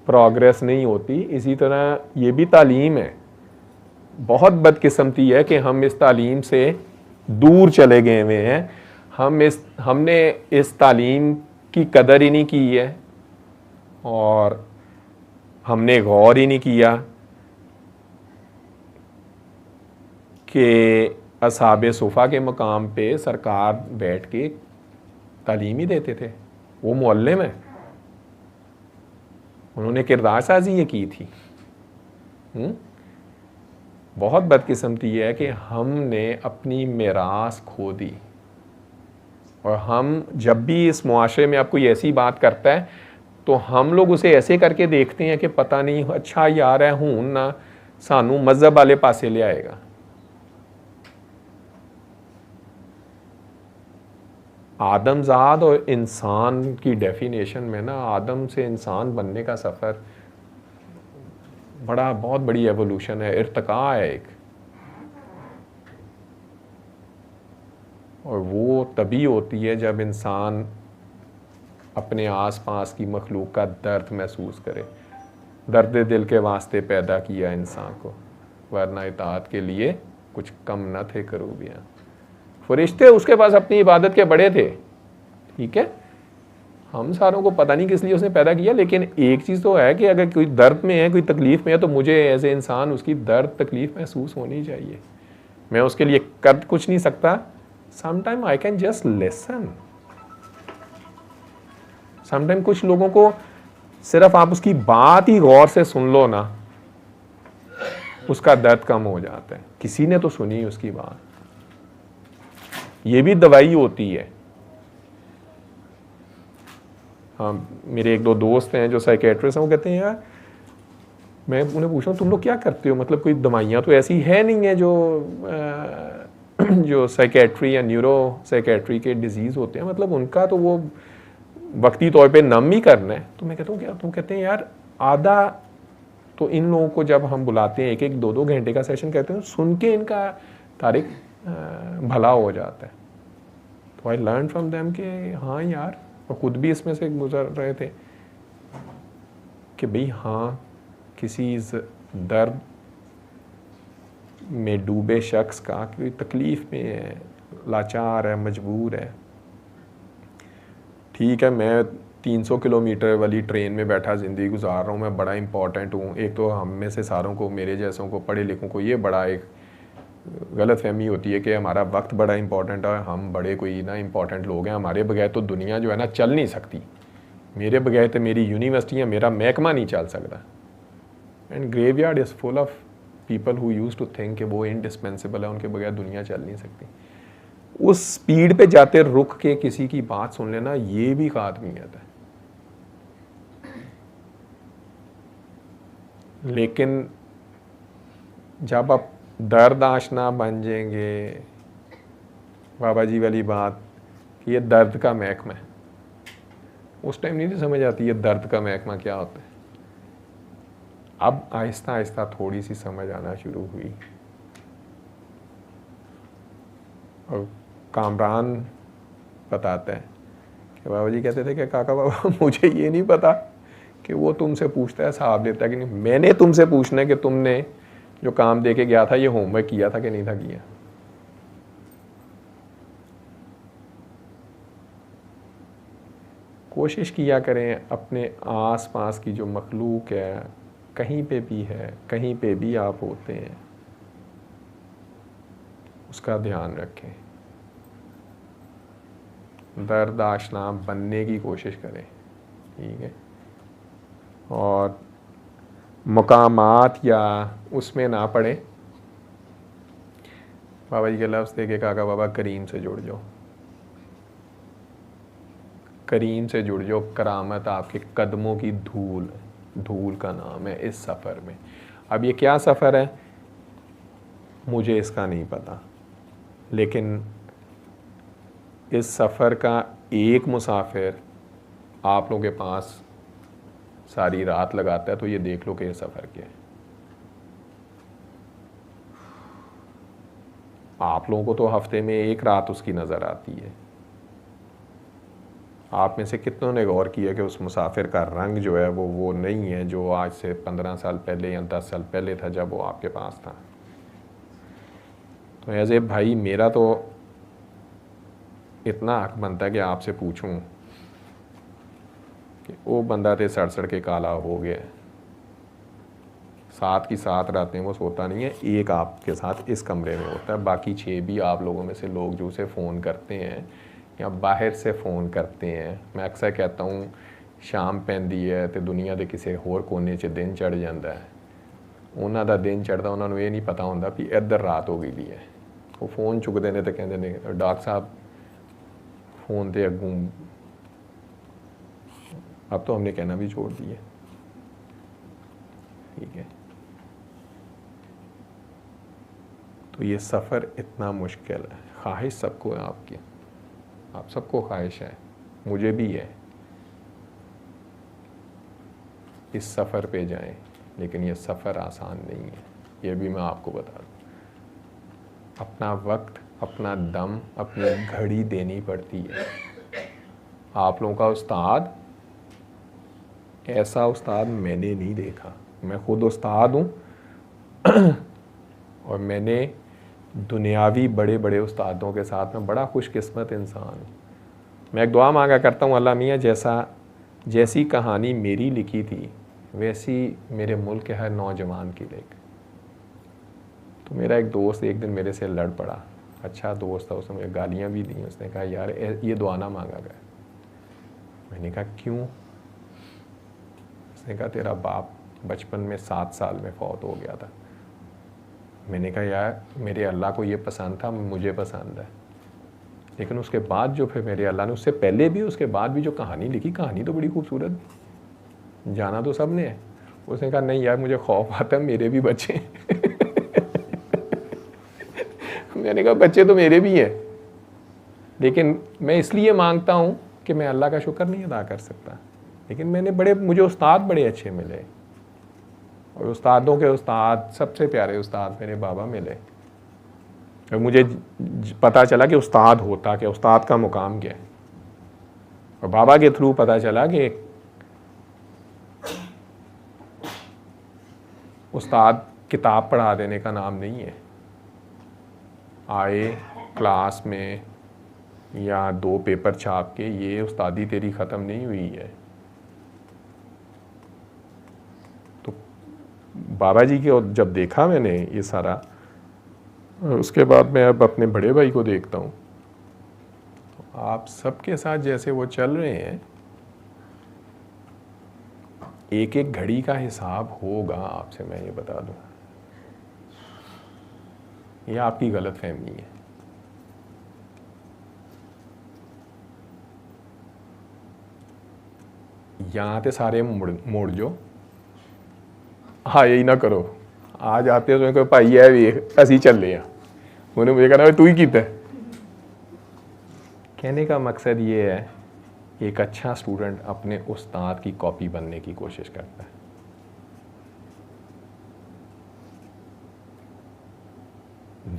प्रोग्रेस नहीं होती, इसी तरह ये भी तालीम है। बहुत बदकिस्मती है कि हम इस तालीम से दूर चले गए हुए हैं। हमने इस तालीम की कदर ही नहीं की है, और हमने गौर ही नहीं किया कि असहाबे सुफ़ा के मकाम पे सरकार बैठ के तालीम ही देते थे, वो मुअल्लिम है, उन्होंने किरदार साजी ये की थी। बहुत बदकिस्मती है कि हमने अपनी मिरास खो दी, और हम जब भी इस मुआशरे में आप कोई ऐसी बात करता है तो हम लोग उसे ऐसे करके देखते हैं कि पता नहीं, अच्छा यार है हूँ ना सानू मजहब वाले पासे ले आएगा। आदमजाद और इंसान की डेफिनेशन में ना, आदम से इंसान बनने का सफ़र बहुत बड़ी एवोल्यूशन है, इर्तिका है एक, और वो तभी होती है जब इंसान अपने आसपास की मखलूक का दर्द महसूस करे। दर्द दिल के वास्ते पैदा किया इंसान को, वरना इताअत के लिए कुछ कम न थे करूबियाँ। फरिश्ते उसके पास अपनी इबादत के बड़े थे, ठीक है, हम सारों को पता नहीं किस लिए उसने पैदा किया, लेकिन एक चीज़ तो है कि अगर कोई दर्द में है, कोई तकलीफ़ में है, तो मुझे एज ए इंसान उसकी दर्द तकलीफ़ महसूस होनी चाहिए। मैं उसके लिए कर कुछ नहीं सकता, sometime I can just listen. Sometime कुछ लोगों को सिर्फ आप उसकी बात ही गौर से सुन लो ना, उसका दर्द कम हो जाता है। किसी ने तो सुनी उसकी बात, ये भी दवाई होती है। हाँ, मेरे एक दो दोस्त हैं जो साइकेट्रिस्ट हैं, वो कहते हैं यार, मैं उन्हें पूछा तुम लोग क्या करते हो, मतलब कोई दवाइयाँ तो ऐसी है नहीं है जो साइकेट्री या न्यूरो साइकेट्री के डिजीज़ होते हैं, मतलब उनका तो वो वक्ती तौर पे नम ही करना है। तो मैं कहता हूँ क्या, तुम कहते हैं यार आधा तो इन लोगों को जब हम बुलाते हैं 1-1, 2-2 घंटे का सेशन कहते हैं, सुन के इनका तारीख भला हो जाता है। तो आई लर्न फ्रॉम देम कि हाँ यार, और ख़ुद भी इसमें से गुजर रहे थे कि भाई हाँ, किसी दर्द में डूबे शख्स का कोई तकलीफ़ में है, लाचार है, मजबूर है, ठीक है, मैं 300 किलोमीटर वाली ट्रेन में बैठा ज़िंदगी गुजार रहा हूँ, मैं बड़ा इम्पॉर्टेंट हूँ। एक तो हम में से सारों को, मेरे जैसों को, पढ़े लिखों को ये बड़ा एक गलत फहमी होती है कि हमारा वक्त बड़ा इम्पॉर्टेंट है, हम बड़े कोई ना इम्पॉर्टेंट लोग हैं, हमारे बगैर तो दुनिया जो है ना चल नहीं सकती, मेरे बगैर तो मेरी यूनिवर्सिटी या मेरा महकमा नहीं चल सकता। And graveyard is full of people who use to think कि वो इंडिस्पेंसिबल है, उनके बगैर दुनिया चल नहीं सकती। उस स्पीड पे जाते रुक के किसी की बात सुन लेना, ये भी खादमियत है। लेकिन जब आप दर्द आशना बन जाएंगे, बाबा जी वाली बात कि ये दर्द का महकमा है, उस टाइम नहीं समझ आती ये दर्द का महकमा क्या होता है। अब आहिस्ता आहिस्ता थोड़ी सी समझ आना शुरू हुई। और कामरान बताता है कि बाबा जी कहते थे कि काका बाबा मुझे ये नहीं पता कि वो तुमसे पूछता है, साहब देता है कि नहीं, मैंने तुमसे पूछना है कि तुमने जो काम दे के गया था ये होमवर्क किया था कि नहीं था किया। कोशिश किया करें अपने आस पास की जो मखलूक है, कहीं पे भी है, कहीं पे भी आप होते हैं, उसका ध्यान रखें, दर्द आशना बनने की कोशिश करें, ठीक है। और मकामात या उसमें ना पड़े। बाबा जी के लफ्ज़ दे के काका बाबा करीम से जुड़ जाओ, करीम से जुड़ जाओ। करामत आपके कदमों की धूल, धूल का नाम है इस सफ़र में। अब ये क्या सफ़र है मुझे इसका नहीं पता, लेकिन इस सफ़र का एक मुसाफिर आप लोगों के पास सारी रात लगाता है, तो ये देख लो कि ये सफ़र क्या है। आप लोगों को तो हफ्ते में एक रात उसकी नज़र आती है। आप में से कितनों ने गौर किया कि उस मुसाफिर का रंग जो है वो नहीं है जो आज से 15 साल पहले या 10 साल पहले था जब वो आपके पास था। तो एज ए भाई मेरा तो इतना हक बनता है कि आपसे पूछूं कि वो बंदा थे सड़ के काला हो गया, 7 की 7 रातें वो सोता नहीं है, एक आपके साथ इस कमरे में होता है, बाकी 6 भी आप लोगों में से लोग जो उसे फ़ोन करते हैं या बाहर से फ़ोन करते हैं। मैं अक्सर कहता हूँ शाम पैंदी है तो दुनिया के किसी होर कोने 'ਚ दिन चढ़ जाता है, उन्हों का दिन चढ़ता उन्होंने ये नहीं पता होंगे भी इधर रात हो गई है। वो फ़ोन चुकते हैं तो कहते हैं डॉक्टर साहब फ़ोन तो अगों, अब तो हमने कहना भी छोड़ दिया, ठीक है। तो ये सफ़र इतना मुश्किल है। ख्वाहिश सबको है आपकी, आप सबको ख्वाहिश है, मुझे भी है, इस सफ़र पे जाएं, लेकिन ये सफ़र आसान नहीं है, ये भी मैं आपको बता दूँ। अपना वक्त, अपना दम, अपनी घड़ी देनी पड़ती है। आप लोगों का उस्ताद, ऐसा उस्ताद मैंने नहीं देखा, मैं खुद उस्ताद हूँ और मैंने दुनियावी बड़े बड़े उस्तादों के साथ मैं बड़ा खुशकिस्मत इंसान हूँ। मैं एक दुआ मांगा करता हूँ, अल्लाह मियाँ जैसी कहानी मेरी लिखी थी वैसी मेरे मुल्क के हर नौजवान की लिख। तो मेरा एक दोस्त एक दिन मेरे से लड़ पड़ा, अच्छा दोस्त था, उसने मुझे गालियाँ भी दी। उसने कहा यार ये दुआ ना मांगा गया। मैंने कहा क्यों? उसने कहा तेरा बाप बचपन में 7 साल में फौत हो गया था। मैंने कहा यार मेरे अल्लाह को ये पसंद था, मुझे पसंद है, लेकिन उसके बाद जो फिर मेरे अल्लाह ने उससे पहले भी उसके बाद भी जो कहानी लिखी, कहानी तो बड़ी खूबसूरत, जाना तो सब ने है। उसने कहा नहीं यार मुझे खौफ आता है, मेरे भी बच्चे हैं। मैंने कहा बच्चे तो मेरे भी हैं, लेकिन मैं इसलिए मांगता हूँ कि मैं अल्लाह का शुक्र नहीं अदा कर सकता। लेकिन मुझे उस्ताद बड़े अच्छे मिले, और उस्तादों के उस्ताद सबसे प्यारे उस्ताद मेरे बाबा मिले। और मुझे पता चला कि उस्ताद होता क्या, उस्ताद का मुकाम क्या है। और बाबा के थ्रू पता चला कि उस्ताद किताब पढ़ा देने का नाम नहीं है। आए क्लास में या 2 पेपर छाप के ये उस्तादी तेरी ख़त्म नहीं हुई है। तो बाबा जी के जब देखा मैंने ये सारा, उसके बाद मैं अब अपने बड़े भाई को देखता हूँ, आप सबके साथ जैसे वो चल रहे हैं, एक एक घड़ी का हिसाब होगा आपसे, मैं ये बता दूं। ये आपकी गलत फहमी है। यहाँ ते सारे मोड़ जो हाँ यही ना करो, आज आते हो तो कोई भाई है वेख असी चले हैं, उन्हें मुझे कहना तू ही कीता। कहने का मकसद ये है कि एक अच्छा स्टूडेंट अपने उस्ताद की कॉपी बनने की कोशिश करता है।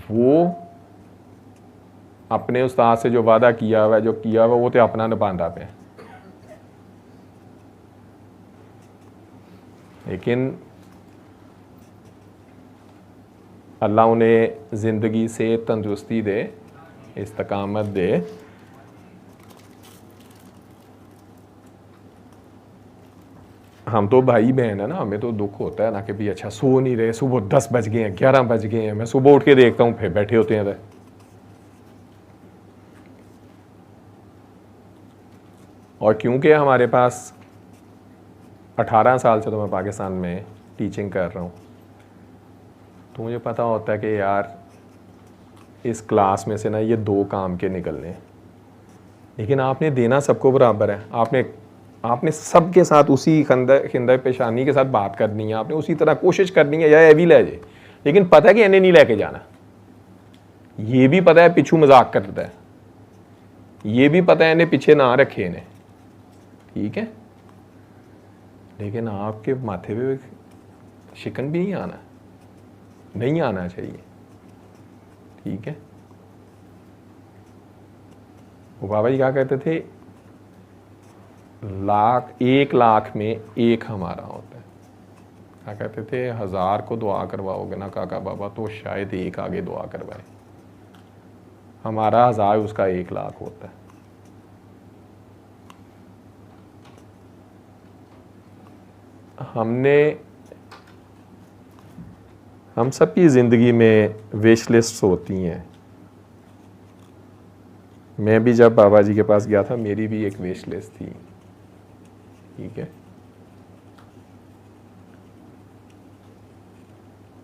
वो अपने उस्ताद से जो वादा किया हुआ है, जो किया हुआ वो तो अपना निभाता पे, लेकिन अल्लाह उन्हें ज़िंदगी से तंदुरुस्ती दे, इस्तकामत दे। हम तो भाई बहन है ना, हमें तो दुख होता है ना कि भी अच्छा सो नहीं रहे, सुबह 10 बज गए हैं, 11 बज गए हैं, मैं सुबह उठ के देखता हूँ फिर बैठे होते हैं। और क्योंकि हमारे पास 18 साल से तो मैं पाकिस्तान में टीचिंग कर रहा हूँ, तो मुझे पता होता है कि यार इस क्लास में से ना ये 2 काम के निकलने हैं, लेकिन आपने देना सबको बराबर है। आपने सबके साथ उसी खिंदा पेशानी के साथ बात करनी है, आपने उसी तरह कोशिश करनी है, या ये भी ले जाए, लेकिन पता है कि इन्हें नहीं लेके जाना। ये भी पता है पिछू मजाक करता है, ये भी पता है इन्हें पीछे ना रखे इन्हें, ठीक है, लेकिन आपके माथे पे शिकन भी नहीं आना चाहिए, ठीक है। वो बाबा जी क्या कहते थे, 1 लाख में 1 हमारा होता है। क्या कहते थे, 1000 को दुआ करवाओगे ना काका बाबा तो शायद 1 आगे दुआ करवाए। हमारा 1000 उसका 1 लाख होता है। हम सब की ज़िंदगी में विश लिस्ट्स होती हैं। मैं भी जब बाबा जी के पास गया था, मेरी भी एक विश लिस्ट थी, ठीक है।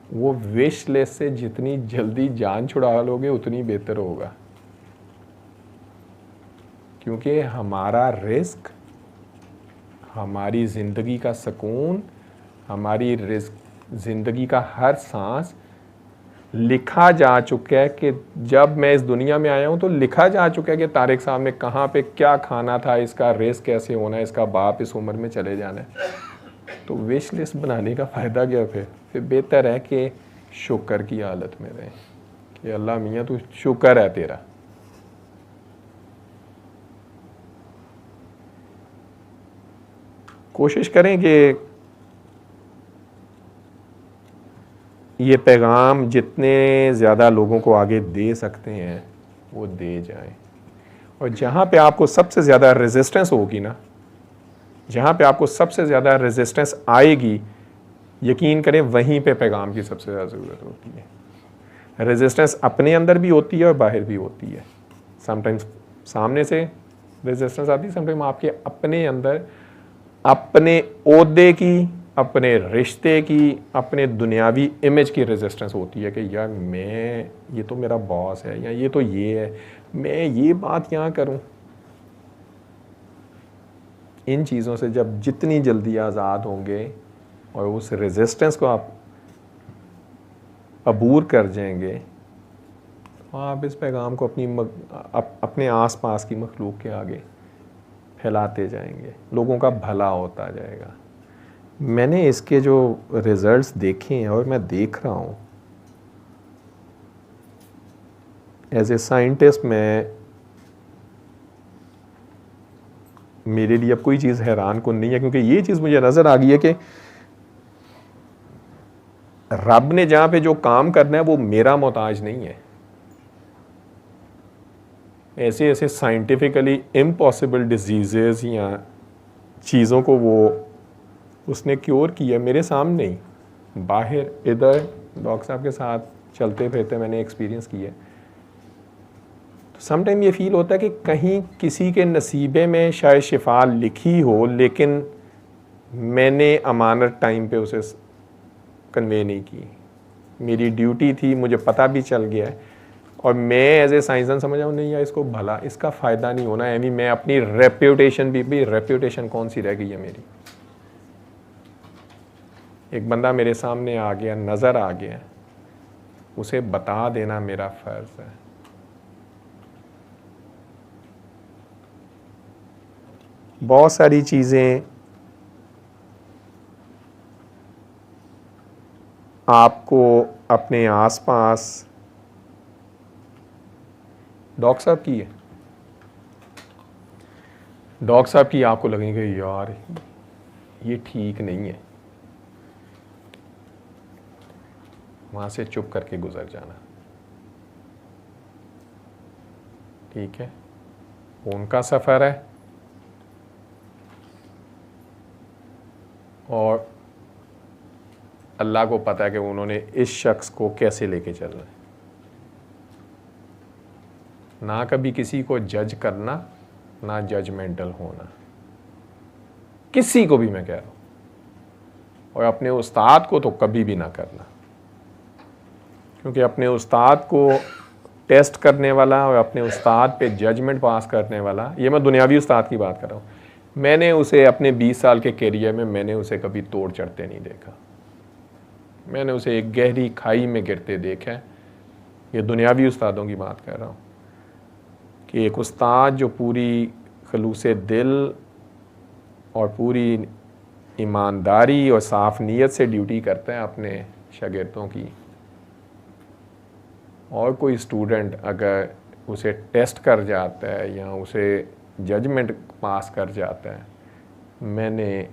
वो विश लिस्ट से जितनी जल्दी जान छुड़ा लोगे उतनी बेहतर होगा, क्योंकि हमारा रिस्क, हमारी ज़िंदगी का सुकून, हमारी ज़िंदगी का हर सांस लिखा जा चुका है। कि जब मैं इस दुनिया में आया हूँ तो लिखा जा चुका है कि तारिक साहब ने कहाँ पे क्या खाना था, इसका रेस कैसे होना है, इसका बाप इस उम्र में चले जाना है। तो विश लिस्ट बनाने का फ़ायदा क्या? फिर बेहतर है कि शुक्र की हालत में रहें कि अल्लाह मियाँ तू शुक्र है तेरा। कोशिश करें कि ये पैगाम जितने ज़्यादा लोगों को आगे दे सकते हैं वो दे जाएं। और जहाँ पे आपको सबसे ज़्यादा रेजिस्टेंस होगी ना, जहाँ पे आपको सबसे ज़्यादा रेजिस्टेंस आएगी, यकीन करें वहीं पे पैगाम की सबसे ज़्यादा ज़रूरत होती है। रेजिस्टेंस अपने अंदर भी होती है और बाहर भी होती है। समटाइम्स सामने से रेजिस्टेंस आती है, समटाइम आपके अपने अंदर अपने ओहदे की, अपने रिश्ते की, अपने दुनियावी इमेज की रेजिस्टेंस होती है कि यार मैं, ये तो मेरा बॉस है या ये तो ये है, मैं ये बात यहाँ करूँ। इन चीज़ों से जब जितनी जल्दी आज़ाद होंगे और उस रेजिस्टेंस को आप अबूर कर जाएंगे, तो आप इस पैगाम को अपने आसपास की मखलूक के आगे फैलाते जाएंगे, लोगों का भला होता जाएगा। मैंने इसके जो रिज़ल्ट्स देखे हैं और मैं देख रहा हूँ एज ए साइंटिस्ट, मेरे लिए अब कोई चीज़ हैरान कुन नहीं है, क्योंकि ये चीज़ मुझे नज़र आ गई है कि रब ने जहाँ पे जो काम करना है वो मेरा मोहताज नहीं है। ऐसे ऐसे साइंटिफिकली इम्पॉसिबल डिजीज़ेज़ या चीज़ों को वो उसने क्योर किया मेरे सामने ही, बाहर इधर डॉक्टर साहब के साथ चलते फिरते मैंने एक्सपीरियंस किया। तो समटाइम ये फील होता है कि कहीं किसी के नसीबे में शायद शिफा लिखी हो, लेकिन मैंने अमानत टाइम पे उसे कन्वे नहीं की। मेरी ड्यूटी थी, मुझे पता भी चल गया है, और मैं एज ए साइंसदान समझ रहा हूँ नहीं यार इसको भला, इसका फ़ायदा नहीं होना है। मैं अपनी रेप्यूटेशन भी रेप्यूटेशन कौन सी रह गई है मेरी। एक बंदा मेरे सामने आ गया, नज़र आ गया, उसे बता देना मेरा फ़र्ज़ है। बहुत सारी चीज़ें आपको अपने आसपास डॉक्टर साहब की है, डॉक्टर साहब की आपको लगेंगे यार ये ठीक नहीं है, वहाँ से चुप करके गुजर जाना। ठीक है, उनका सफ़र है और अल्लाह को पता है कि उन्होंने इस शख्स को कैसे लेके चलना है। ना कभी किसी को जज करना, ना जजमेंटल होना, किसी को भी मैं कह रहा हूँ। और अपने उस्ताद को तो कभी भी ना करना, क्योंकि अपने उस्ताद को टेस्ट करने वाला और अपने उस्ताद पे जजमेंट पास करने वाला, ये मैं दुनियावी उस्ताद की बात कर रहा हूँ, मैंने उसे अपने 20 साल के कैरियर में मैंने उसे कभी तोड़ चढ़ते नहीं देखा। मैंने उसे एक गहरी खाई में गिरते देखा है। ये दुनियावी उस्तादों की बात कर रहा हूँ कि एक उस्ताद जो पूरी खलूसे दिल और पूरी ईमानदारी और साफ़ नीयत से ड्यूटी करता है अपने शागिर्दों की, और कोई स्टूडेंट अगर उसे टेस्ट कर जाता है या उसे जजमेंट पास कर जाता है, मैंने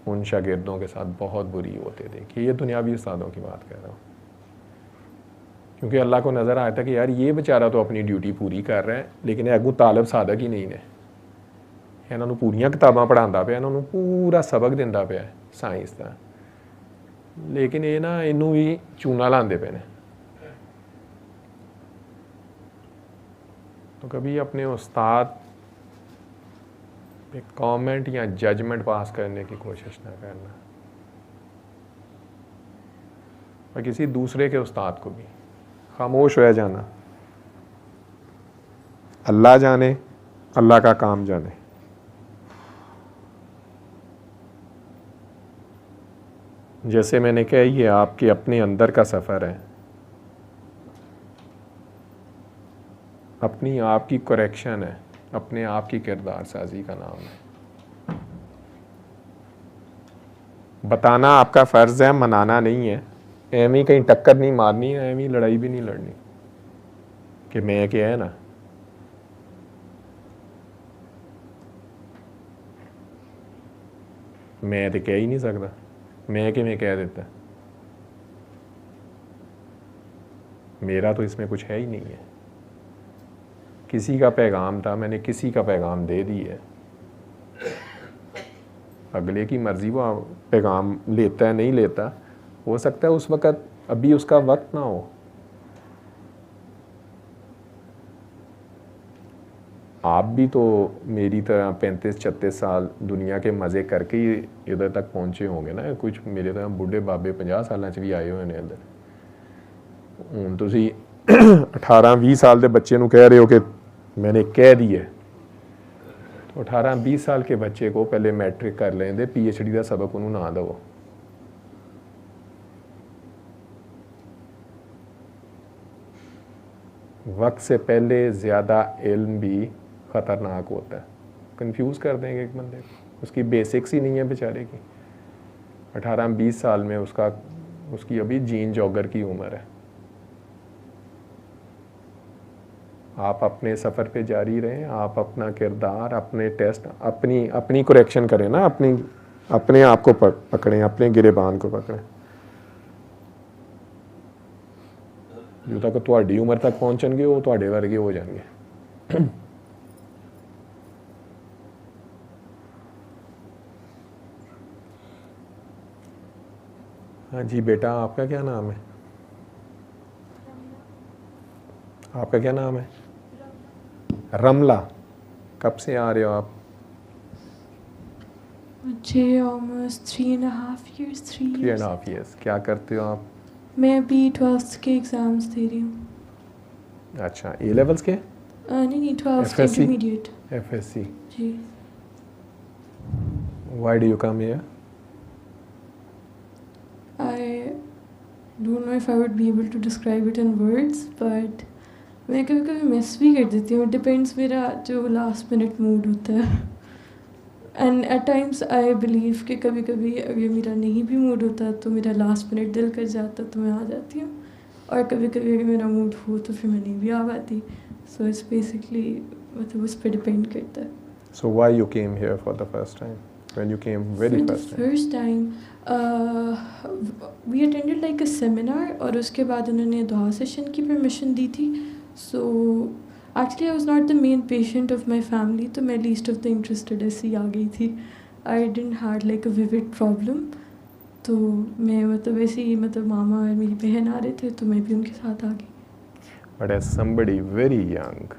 उन शागिर्दों के साथ बहुत बुरी होते देखी। ये दुनियावी उस्तादों की बात कर रहा हूँ, क्योंकि अल्लाह को नज़र आया था कि यार ये बेचारा तो अपनी ड्यूटी पूरी कर रहा है, लेकिन अगू तालब सादक ही नहीं ने, इन्होंने पूरियां किताबां पढ़ाता पे, इन्होंने पूरा सबक दिंदा पे साइंस का, लेकिन ये ना इनू भी चूना लाते पे ने। तो कभी अपने उस्ताद पे कमेंट या जजमेंट पास करने की कोशिश ना करना, और किसी दूसरे के उस्ताद को भी खामोश हो जाना। अल्लाह जाने, अल्लाह का काम जाने। जैसे मैंने कहा, ये आपके अपने अंदर का सफ़र है, अपनी आप की करेक्शन है, अपने आप की किरदार साजी का नाम है। बताना आपका फ़र्ज़ है, मनाना नहीं है। एमी कहीं टक्कर नहीं मारनी है, एमी लड़ाई भी नहीं लड़नी कि मैं क्या है ना। मैं तो कह ही नहीं सकता, मैं कि मैं कह देता। मेरा तो इसमें कुछ है ही नहीं है। किसी का पैगाम था, मैंने किसी का पैगाम दे दी है। अगले की मर्ज़ी, वो पैगाम लेता है नहीं लेता, हो सकता है उस वक़्त अभी उसका वक्त ना हो। आप भी तो मेरी तरह 35-36 साल दुनिया के मज़े करके ही इधर तक पहुँचे होंगे ना। कुछ मेरे तरह बुढ़े बाबे 50 साल भी आए हुए ने इधर। हूँ तुसी 18-20 साल के बच्चे नू कह रहे हो कि मैंने कह दी है, तो 18-20 साल के बच्चे को पहले मैट्रिक कर लेंदे, PhD का सबक उन्होंने ना दो। वक्त से पहले ज़्यादा इल्म भी ख़तरनाक होता है, कंफ्यूज कर देंगे एक बंदे को। उसकी बेसिक्स ही नहीं है बेचारे की। 18-20 साल में उसकी अभी जीन जॉगर की उम्र है। आप अपने सफ़र पे जारी रहें, आप अपना किरदार, अपने टेस्ट, अपनी करेक्शन करें ना, अपने आप को पकड़ें, अपने गिरेबान को पकड़ें। जो तक तुहाडी उम्र तक पहुँचणगे वो तुहाडे वर्गे हो जाएंगे। हाँ जी बेटा, आपका क्या नाम है? आपका क्या नाम है? रमला। कब से आ रहे हो आप? मुझे ऑलमोस्ट 3.5 years 3.5 years। क्या करते हो आप? मैं अभी 12th के एग्ज़ाम्स दे रही हूँ। अच्छा, A levels के? नहीं 12th के FSC? इंटरमीडिएट। FSC। जी। Why do you come here? I don't know if I would be able to describe it in words, but मैं कभी कभी मिस भी कर देती हूँ। डिपेंड्स मेरा जो लास्ट मिनट मूड होता है। And at times I believe कि कभी कभी अगर मेरा नहीं भी मूड होता तो मेरा लास्ट मिनट दिल कर जाता तो मैं आ जाती हूँ, और कभी कभी अगर मेरा मूड हो तो फिर मैं नहीं भी आ पाती। सो इट्स बेसिकली मतलब उस पर डिपेंड करता है। So why you came here for the first time? When you came very first time? First time we attended like a seminar, और उसके बाद उन्होंने दुआ सेशन की परमिशन दी थी। So actually I was not the main patient of my family, तो मैं least of the interested ऐसी आ गई थी। I didn't had like a vivid problem, तो मैं मतलब ऐसे ही मतलब मामा और मेरी बहन आ रहे थे तो मैं भी उनके साथ आ गई। But as somebody very young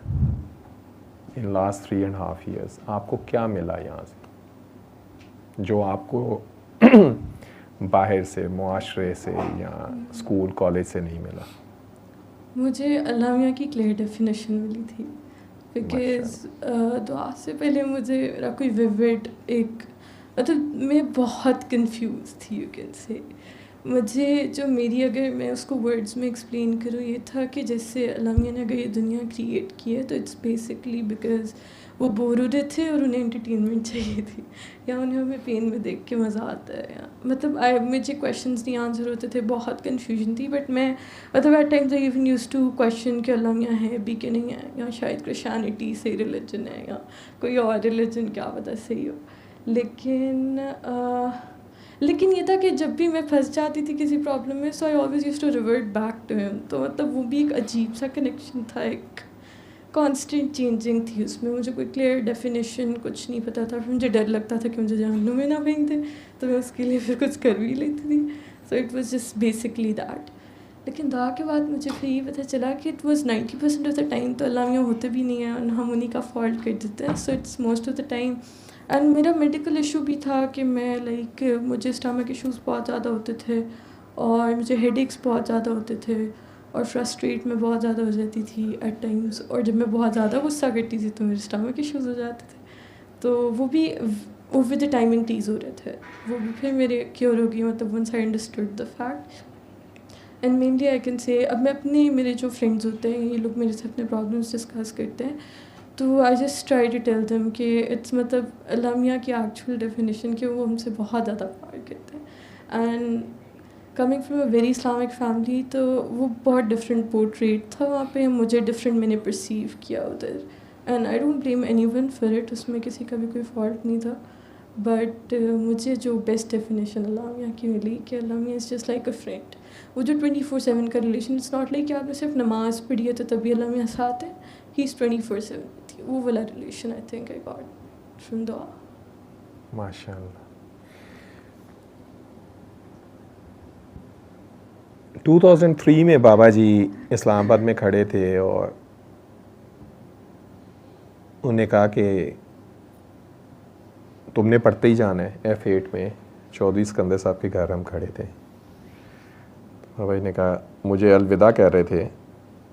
in last 3.5 years, आपको क्या मिला यहाँ से जो आपको बाहर से, मुआशरे से या स्कूल कॉलेज से नहीं मिला? मुझे अल्लामिया की क्लियर डेफिनेशन मिली थी, बिकॉज दुआ से पहले मुझे मेरा कोई विविड एक मतलब मैं बहुत कंफ्यूज थी यू कैन से। मुझे जो मेरी अगर मैं उसको वर्ड्स में एक्सप्लेन करूँ ये था कि जैसे अल्लामिया ने अगर ये दुनिया क्रिएट की है तो इट्स बेसिकली बिकॉज वो बोर हो रहे थे और उन्हें एंटरटेनमेंट चाहिए थी, या उन्हें हमें पेन में देख के मज़ा आता है, या मतलब मुझे क्वेश्चंस नहीं आंसर होते थे, बहुत कन्फ्यूजन थी। बट मैं मतलब at times I even used to question कि अल्लामिया है भी कि नहीं है, या शायद क्रिश्चियनिटी सही रिलीजन है या कोई और रिलीजन क्या पता सही हो। लेकिन ये था कि जब भी मैं फंस जाती थी किसी प्रॉब्लम में, so I always used to revert back to him. तो मतलब वो भी एक अजीब सा कनेक्शन था, एक कांस्टेंट चेंजिंग थी उसमें। मुझे कोई क्लियर डेफिनेशन कुछ नहीं पता था, फिर मुझे डर लगता था कि मुझे जहन्नुम में ना फेंक दे, तो मैं उसके लिए फिर कुछ कर भी लेती थी। So it was just basically that. लेकिन दुआ के बाद मुझे फिर ये पता चला कि it was 90% of the time तो अल्लामिया होते भी नहीं है, हम उन्हीं का फॉल्ट कर देते हैं। So it's most of the time. And मेरा मेडिकल इशू भी था कि मैं लाइक मुझे स्टमक इश्यूज़ बहुत ज़्यादा होते थे, और मुझे हेडेक्स बहुत ज़्यादा होते थे, और फ्रस्ट्रेट में बहुत ज़्यादा हो जाती थी एट टाइम्स, और जब मैं बहुत ज़्यादा गुस्सा करती थी तो मेरे स्टमक इश्यूज़ हो जाते थे। तो वो विद द टाइम इंक्रीज़ हो रहे थे, वो भी फिर मेरे क्योर हो गई, मतलब once I understood the fact. And mainly I can say अब मैं मेरे जो फ्रेंड्स होते हैं ये लोग मेरे से अपने प्रॉब्लम्स डिस्कस करते हैं, तो I just try to tell them कि इट्स मतलब अल्लामिया की एक्चुअल डेफिनेशन कि वो हमसे बहुत ज़्यादा प्यार करते हैं। And coming from a very Islamic family, तो वो बहुत डिफरेंट पोर्ट्रेट था वहाँ पे, मुझे डिफरेंट मैंने परसीव किया उधर। And I don't blame anyone for it, उसमें किसी का भी कोई फॉल्ट नहीं था। बट मुझे जो बेस्ट डेफिनेशन अल्लामिया की मिली कि अल्लामिया is just like a friend. वो जो 24/7 का रिलेशन, इट्स नॉट लाइक कि आपने सिर्फ नमाज पढ़ी है तो तभी अल्लाह मेरे साथ है, ही इज़ 24/7 with you. वो वाला relation I think I got from दुआ। माशाल्लाह। 2003 में बाबा जी इस्लामाबाद में खड़े थे और उन्हें कहा कि तुमने पढ़ते ही जाना है। F8 में चौधरी सिकंदर साहब के घर हम खड़े थे। बाबा जी ने कहा, मुझे अलविदा कह रहे थे,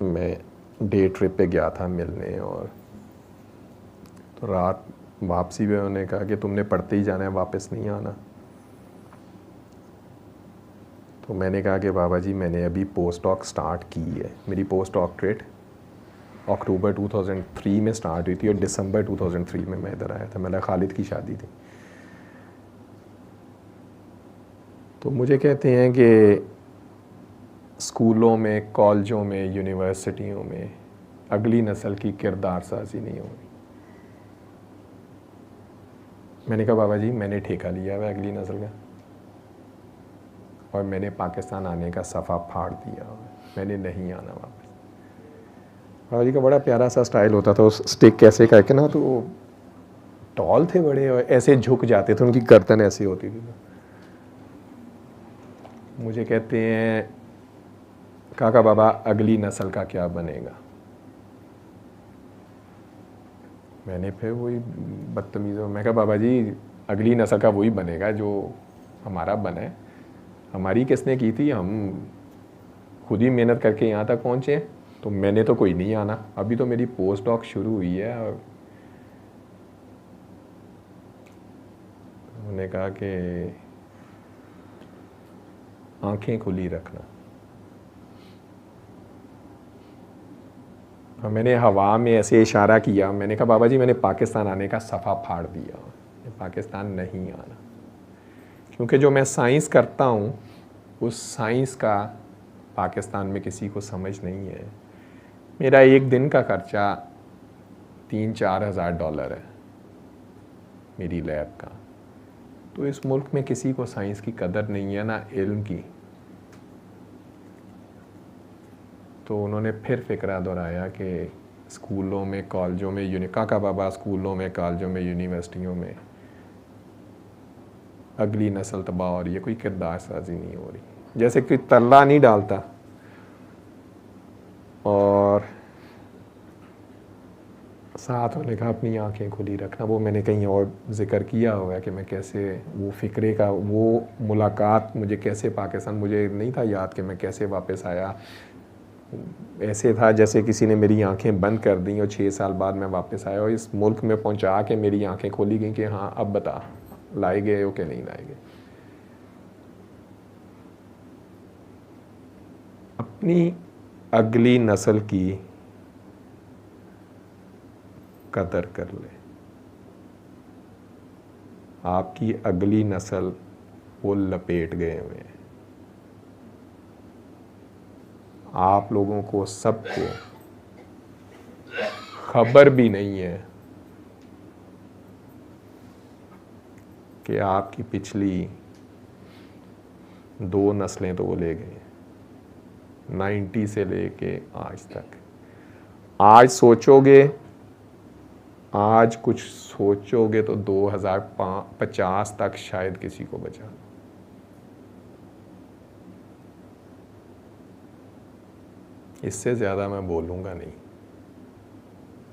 मैं डे ट्रिप पे गया था मिलने, और तो रात वापसी में उन्होंने कहा कि तुमने पढ़ते ही जाना है, वापस नहीं आना। तो मैंने कहा कि बाबा जी मैंने अभी पोस्ट डॉक स्टार्ट की है, मेरी पोस्ट डॉक्टरेट अक्टूबर 2003 में स्टार्ट हुई थी और दिसंबर 2003 में मैं इधर आया था। मेरा खालिद की शादी थी। तो मुझे कहते हैं कि स्कूलों में, कॉलेजों में, यूनिवर्सिटियों में अगली नस्ल की किरदार साजी नहीं होगी। मैंने कहा बाबा जी मैंने ठेका लिया हुआ अगली नस्ल का, और मैंने पाकिस्तान आने का सफ़ा फाड़ दिया हुआ, मैंने नहीं आना वापस। बाबा जी का बड़ा प्यारा सा स्टाइल होता था, उस स्टिक कैसे करके ना, तो वो टॉल थे बड़े और ऐसे झुक जाते थे, उनकी गर्दन ऐसी होती थी। मुझे कहते हैं काका बाबा अगली नस्ल का क्या बनेगा। मैंने फिर वही बदतमीज़, मैं कहा बाबा जी अगली नस्ल का वही बनेगा जो हमारा बना है, हमारी किसने की थी, हम खुद ही मेहनत करके यहाँ तक पहुँचे। तो मैंने तो कोई नहीं आना, अभी तो मेरी पोस्ट डॉक शुरू हुई है। और उन्होंने कहा कि आंखें खुली रखना। और मैंने हवा में ऐसे इशारा किया, मैंने कहा बाबा जी मैंने पाकिस्तान आने का सफ़ा फाड़ दिया, पाकिस्तान नहीं आना, क्योंकि जो मैं साइंस करता हूँ उस साइंस का पाकिस्तान में किसी को समझ नहीं है। मेरा एक दिन का खर्चा 3-4 हज़ार डॉलर है मेरी लैब का। तो इस मुल्क में किसी को साइंस की कदर नहीं है, ना इल्म की। तो उन्होंने फिर फ़िक्रा दोहराया कि स्कूलों में, कॉलेजों में, काका बाबा स्कूलों में, कॉलेजों में, यूनिवर्सिटियों में अगली नस्ल तबाह हो रही है, कोई किरदार साजी नहीं हो रही। जैसे कोई तल्ला नहीं डालता और साथ उन्होंने कहा अपनी आंखें खुली रखना। वो मैंने कहीं और ज़िक्र किया हुआ है कि मैं कैसे वो फ़िक्रे का, वो मुलाकात मुझे कैसे पाकिस्तान, मुझे नहीं था याद कि मैं कैसे वापस आया। ऐसे था जैसे किसी ने मेरी आंखें बंद कर दी और 6 साल बाद मैं वापस आया और इस मुल्क में पहुंचा के मेरी आंखें खोली गई कि हाँ अब बता लाए गए हो कि नहीं लाए गए। अपनी अगली नस्ल की कदर कर ले। आपकी अगली नस्ल वो लपेट गए हुए हैं। आप लोगों को सबको खबर भी नहीं है कि आपकी पिछली 2 नस्लें तो वो ले गए, 90 से लेके आज तक। आज सोचोगे, आज कुछ सोचोगे तो 2050 तक शायद किसी को बचा। इससे ज़्यादा मैं बोलूँगा नहीं,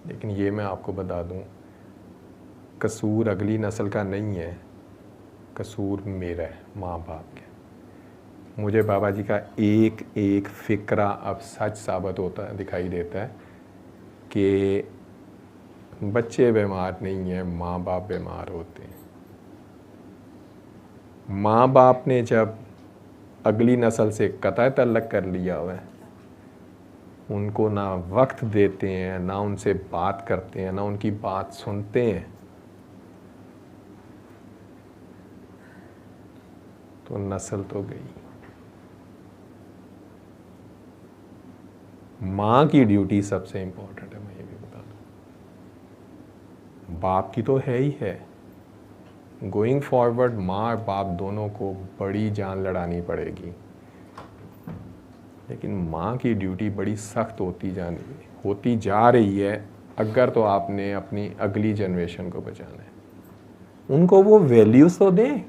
लेकिन ये मैं आपको बता दूँ, कसूर अगली नस्ल का नहीं है, कसूर मेरा है, माँ बाप के। मुझे बाबा जी का एक एक फ़िक्रा अब सच साबित होता है, दिखाई देता है कि बच्चे बीमार नहीं हैं, माँ बाप बीमार होते हैं। माँ बाप ने जब अगली नस्ल से कतई तल्लक कर लिया हुआ है, उनको ना वक्त देते हैं, ना उनसे बात करते हैं, ना उनकी बात सुनते हैं, तो नस्ल तो गई। माँ की ड्यूटी सबसे इम्पोर्टेंट है, मैं ये भी बता दूँ। बाप की तो है ही है। गोइंग फॉरवर्ड माँ और बाप दोनों को बड़ी जान लड़ानी पड़ेगी। लेकिन माँ की ड्यूटी बड़ी सख्त होती जा रही है अगर तो आपने अपनी अगली जनरेशन को बचाना है। उनको वो वैल्यूज़ तो दें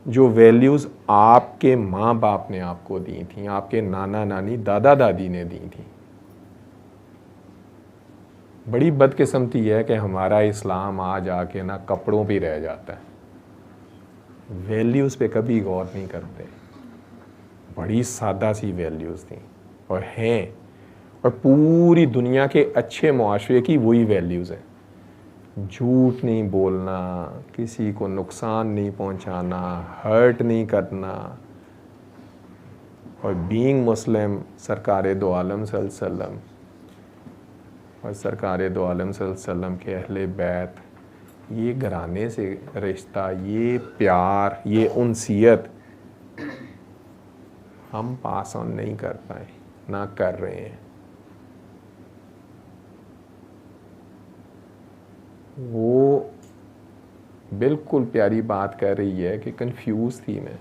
जो वैल्यूज़ आपके माँ बाप ने आपको दी थी, आपके नाना नानी दादा दादी ने दी थी। बड़ी बदकिस्मती है कि हमारा इस्लाम आज आके ना कपड़ों पे रह जाता है, वैल्यूज़ पे कभी गौर नहीं करते। बड़ी सादा सी वैल्यूज़ थी और हैं, और पूरी दुनिया के अच्छे मुआशरे की वही वैल्यूज़ हैं। झूठ नहीं बोलना, किसी को नुकसान नहीं पहुंचाना, हर्ट नहीं करना, और बीइंग मुस्लिम सरकार दो आलम सल्लल्लाहु अलैहि वसल्लम और सरकार दो आलम सल्लल्लाहु अलैहि वसल्लम के अहले बैत, ये घराने से रिश्ता, ये प्यार, ये उनसियत हम पास ऑन नहीं कर पाए, ना कर रहे हैं। वो बिल्कुल प्यारी बात कर रही है कि कंफ्यूज थी मैं,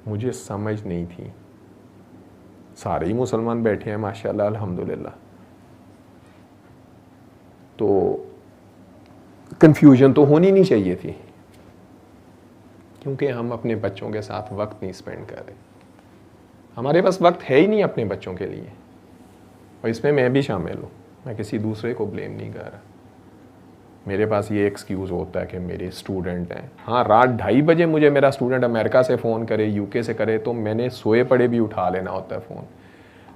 मुझे समझ नहीं थी। सारे ही मुसलमान बैठे हैं माशाल्लाह अल्हम्दुलिल्लाह, तो कंफ्यूजन तो होनी नहीं चाहिए थी, क्योंकि हम अपने बच्चों के साथ वक्त नहीं स्पेंड कर रहे। हमारे पास वक्त है ही नहीं अपने बच्चों के लिए, और इसमें मैं भी शामिल हूँ, मैं किसी दूसरे को ब्लेम नहीं कर रहा। मेरे पास ये एक्सक्यूज़ होता है कि मेरे स्टूडेंट हैं। हाँ, रात 2:30 बजे मुझे मेरा स्टूडेंट अमेरिका से फ़ोन करे, यूके से करे, तो मैंने सोए पड़े भी उठा लेना होता है फ़ोन।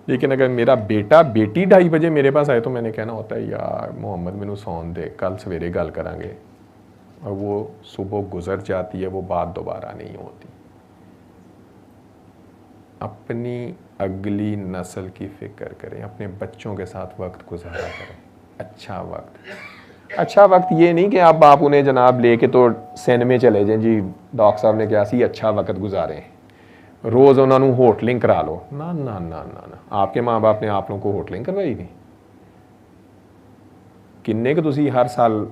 लेकिन अगर मेरा बेटा बेटी 2:30 बजे मेरे पास आए तो मैंने कहना होता है यार मोहम्मद मैनू सौन दे, कल सवेरे गल करांगे, और वो सुबह गुजर जाती है, वो बात दोबारा नहीं होती। अपनी अगली नस्ल की फ़िक्र करें, अपने बच्चों के साथ वक्त गुजारा करें, अच्छा वक्त ये नहीं कि आप उन्हें जनाब लेके तो सिनेमा चले जाएं, जी डॉक्टर साहब ने कहा सी अच्छा वक्त गुजारें, रोज़ उन्होंने होटलिंग करा लो। ना ना ना ना ना, आपके माँ बाप ने आप लोगों को होटलिंग करवाई थी? किन्ने कि तुसी हर साल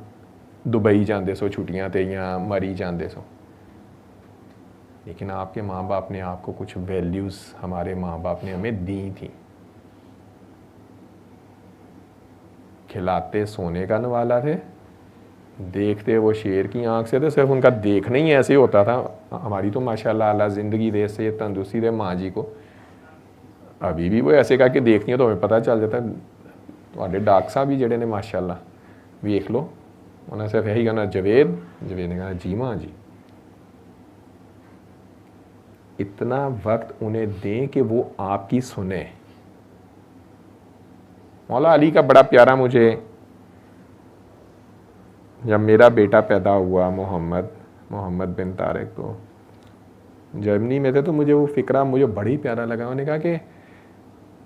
दुबई जाते सो छुट्टियां ते या मरी जाते सो, लेकिन आपके माँ बाप ने आपको कुछ वैल्यूज़, हमारे माँ बाप ने हमें दी थी। खिलाते सोने का नवाला थे, देखते वो शेर की आंख से थे, सिर्फ उनका देखना ही ऐसे होता था। हमारी तो माशाल्लाह अल्लाह ज़िंदगी दे से तंदुरुस्ती दे माँ जी को, अभी भी वो ऐसे करके देखती है तो हमें पता चल जाता है। तो डॉक्टर साहब भी जड़े ने माशाल्लाह वेख लो, उन्हें सिर्फ यही कहना जवेद ने कहना जी माँ जी। इतना वक्त उन्हें दें कि वो आपकी सुने। मौला अली का बड़ा प्यारा, मुझे जब मेरा बेटा पैदा हुआ मोहम्मद बिन तारिक, तो जर्मनी में थे, तो मुझे वो फ़िक्रा मुझे बड़ी प्यारा लगा। उन्होंने कहा कि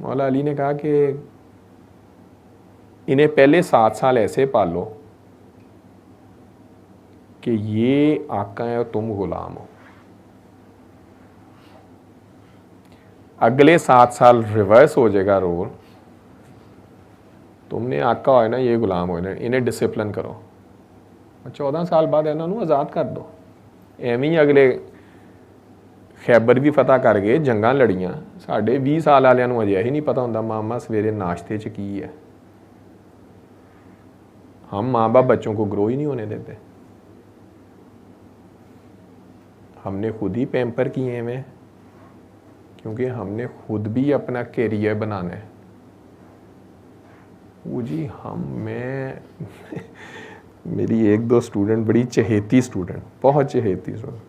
मौला अली ने कहा कि इन्हें पहले 7 साल ऐसे पालो कि ये आका है और तुम गुलाम हो, अगले 7 साल रिवर्स हो जाएगा रोल, तुमने आका हो ना, ये गुलाम हो, इन्हें डिसिप्लिन करो, और 14 साल बाद इन्होंने आज़ाद कर दो। एवं ही अगले खैबर भी फतह कर गए, जंगां लड़ियां। साढ़े 20 साल वालों अजे ही नहीं पता होंदा मामा सवेरे नाश्ते च की है। हम माँ बाप बच्चों को ग्रो ही नहीं होने देते, हमने खुद ही पैम्पर किए हैं, क्योंकि हमने खुद भी अपना कैरियर बनाना है। वो जी मैं मेरी 1-2 स्टूडेंट बड़ी चहेती स्टूडेंट, बहुत चहेती स्टूडेंट,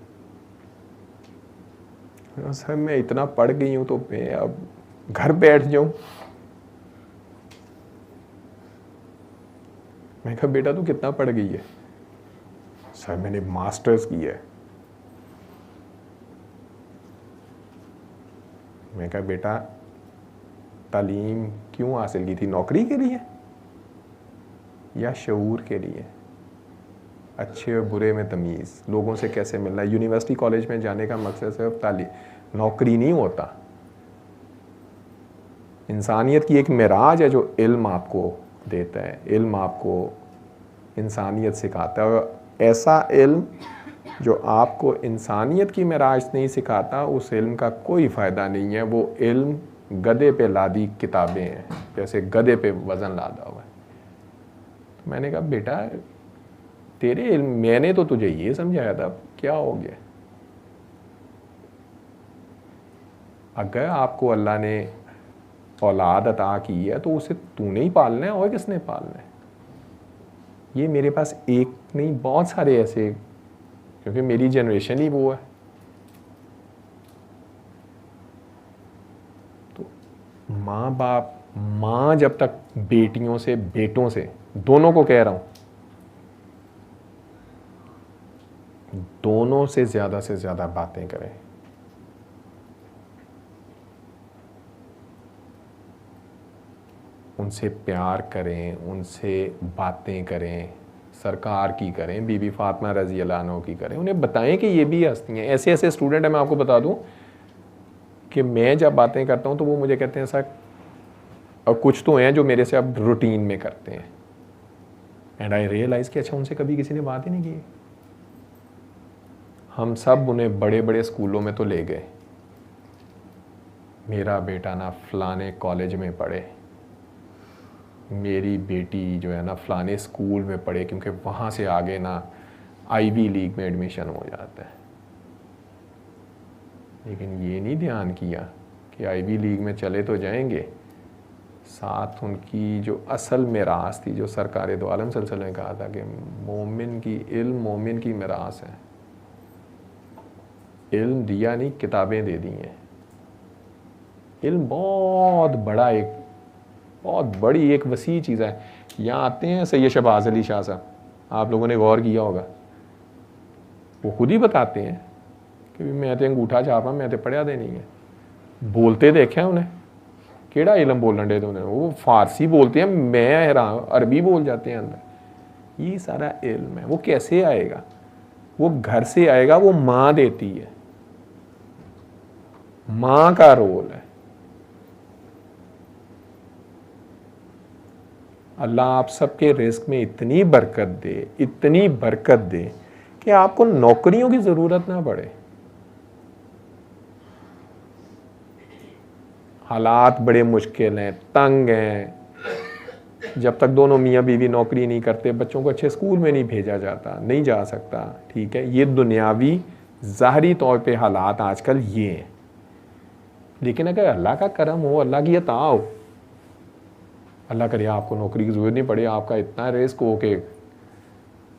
सर मैं इतना पढ़ गई हूँ तो मैं अब घर बैठ जाऊँ। मैं कहा बेटा तू कितना पढ़ गई है? सर मैंने मास्टर्स किया है। मैं कहा बेटा तालीम क्यों हासिल की थी, नौकरी के लिए या शऊर के लिए? अच्छे और बुरे में तमीज़, लोगों से कैसे मिलना। यूनिवर्सिटी कॉलेज में जाने का मकसद सिर्फ नौकरी नहीं होता। इंसानियत की एक मिराज है जो इल्म आपको देता है, इल्म आपको इंसानियत सिखाता है, और ऐसा इल्म जो आपको इंसानियत की मेराज नहीं सिखाता उस इल्म का कोई फ़ायदा नहीं है। वो इल्म गधे पे लादी किताबें हैं, जैसे गधे पे वज़न लादा हुआ है। तो मैंने कहा बेटा तेरे इल्म, मैंने तो तुझे ये समझाया था, क्या हो गया? अगर आपको अल्लाह ने औलाद अता की है तो उसे तूने ही पालना है, और किसने पालना है? ये मेरे पास एक नहीं बहुत सारे ऐसे, क्योंकि मेरी जनरेशन ही वो है। तो माँ बाप, माँ जब तक बेटियों से, बेटों से, दोनों को कह रहा हूँ, दोनों से ज़्यादा बातें करें। उनसे प्यार करें, उनसे बातें करें, सरकार की करें, बीबी फातिमा रज़ी अल्लाह अन्हा की करें। उन्हें बताएं कि ये भी हस्ती हैं। ऐसे ऐसे स्टूडेंट हैं, मैं आपको बता दूं कि मैं जब बातें करता हूं तो वो मुझे कहते हैं सर, और कुछ तो हैं जो मेरे से अब रूटीन में करते हैं, एंड आई रियलाइज़ कि अच्छा उनसे कभी किसी ने बात ही नहीं की। हम सब उन्हें बड़े बड़े स्कूलों में तो ले गए, मेरा बेटा ना फलाने कॉलेज में पढ़े, मेरी बेटी जो है ना फलाने स्कूल में पढ़े, क्योंकि वहाँ से आगे ना आईवी लीग में एडमिशन हो जाता है। लेकिन ये नहीं ध्यान किया कि आईवी लीग में चले तो जाएंगे, साथ उनकी जो असल मिरास थी, जो सरकार दो आलम सल्लल्लाहु अलैहि वसल्लम ने कहा था कि मोमिन की इल्म मोमिन की मिरास है। इल्म दिया नहीं, किताबें दे दी हैं। इल्म बहुत बड़ा, एक बहुत बड़ी एक वसी चीज़ है। यहाँ आते हैं सैयद शहबाज अली शाह साहब, आप लोगों ने गौर किया होगा, वो खुद ही बताते हैं कि मैं तो अंगूठा छापा, मैं तो पढ़िया दे नहीं है। बोलते देखे उन्हें, केड़ा इलम बोलन दे उन्हें, वो फारसी बोलते हैं, मैं हैरान, अरबी बोल जाते हैं अंदर। ये सारा इल्म है। वो कैसे आएगा? वो घर से आएगा, वो माँ देती है, माँ का रोल है। अल्लाह आप सबके रिस्क में इतनी बरकत दे, इतनी बरकत दे कि आपको नौकरियों की ज़रूरत ना पड़े। हालात बड़े मुश्किल हैं, तंग हैं। जब तक दोनों मियाँ बीवी नौकरी नहीं करते, बच्चों को अच्छे स्कूल में नहीं भेजा जाता, नहीं जा सकता, ठीक है। ये दुनियावी ज़ाहरी तौर पे हालात आजकल ये हैं। लेकिन अगर अल्लाह का करम हो, अल्लाह की अता हो, अल्लाह करे आपको नौकरी की ज़रूरत नहीं पड़े, आपका इतना रिस्क हो कि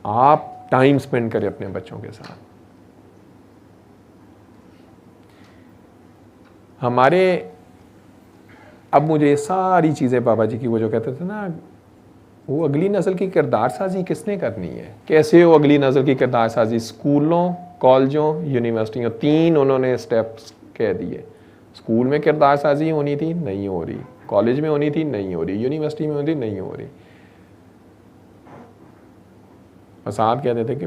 आप टाइम स्पेंड करें अपने बच्चों के साथ। हमारे अब मुझे सारी चीज़ें बाबा जी की, वो जो कहते थे ना, वो अगली नस्ल की किरदार साजी किसने करनी है? कैसे हो अगली नस्ल की किरदार साजी? स्कूलों, कॉलेजों, यूनिवर्सिटियों, 3 उन्होंने स्टेप्स कह दिए। स्कूल में किरदार साजी होनी थी, नहीं हो रही। कॉलेज में होनी थी, नहीं हो रही। यूनिवर्सिटी में होनी थी, नहीं हो रही। साथ कहते थे कि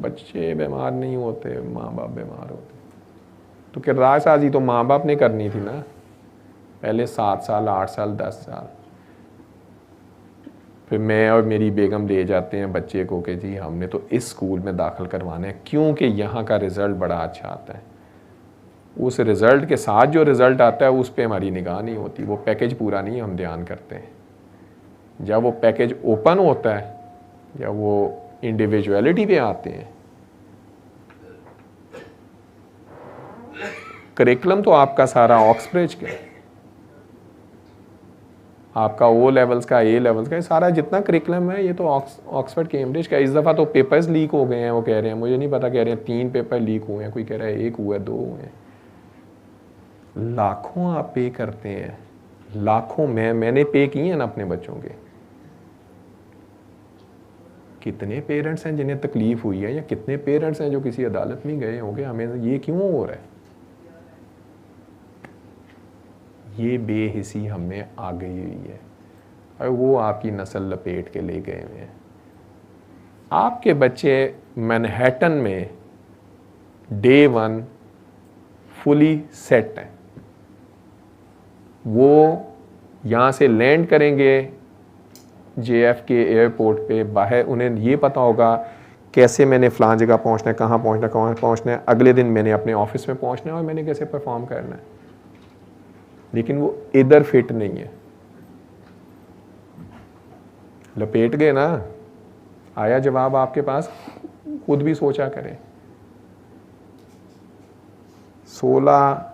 बच्चे बीमार नहीं होते, माँ बाप बीमार होते। तो किरदार साजी तो माँ बाप ने करनी थी ना, पहले 7 साल, 8 साल, 10 साल। फिर मैं और मेरी बेगम ले जाते हैं बच्चे को कि जी हमने तो इस स्कूल में दाखिल करवाना है, क्योंकि यहाँ का रिज़ल्ट बड़ा अच्छा आता है। उस रिज़ल्ट के साथ जो रिज़ल्ट आता है उस पर हमारी निगाह नहीं होती, वो पैकेज पूरा नहीं हम ध्यान करते हैं। जब वो पैकेज ओपन होता है, जब वो इंडिविजुअलिटी पे आते हैं, करिकुलम तो आपका सारा ऑक्सब्रिज का, आपका ओ लेवल्स का, ए लेवल्स का, सारा जितना करिकुलम है ये तो ऑक्सफोर्ड कैम्ब्रिज का। इस दफ़ा तो पेपर्स लीक हो गए हैं, वो कह रहे हैं, मुझे नहीं पता, कह रहे हैं 3 पेपर लीक हुए हैं, कोई कह रहा है 1 हुआ है, 2 हुए हैं। लाखों आप पे करते हैं, लाखों। मैंने पे किए हैं ना अपने बच्चों के। कितने पेरेंट्स हैं जिन्हें तकलीफ हुई है, या कितने पेरेंट्स हैं जो किसी अदालत में गए होंगे, हमें ये क्यों हो रहा है? ये बेहिसी हमें आ गई हुई है, और वो आपकी नस्ल लपेट के ले गए हुए हैं। आपके बच्चे मैनहट्टन में डे 1 फुली सेट हैं। वो यहाँ से लैंड करेंगे JFK एयरपोर्ट पे, बाहर उन्हें ये पता होगा कैसे मैंने फ़लाँ जगह पहुंचना है, कहाँ पहुंचना है, अगले दिन मैंने अपने ऑफिस में पहुंचना है और मैंने कैसे परफॉर्म करना है। लेकिन वो इधर फिट नहीं है। लपेट गए ना, आया जवाब आपके पास, खुद भी सोचा करें। 16,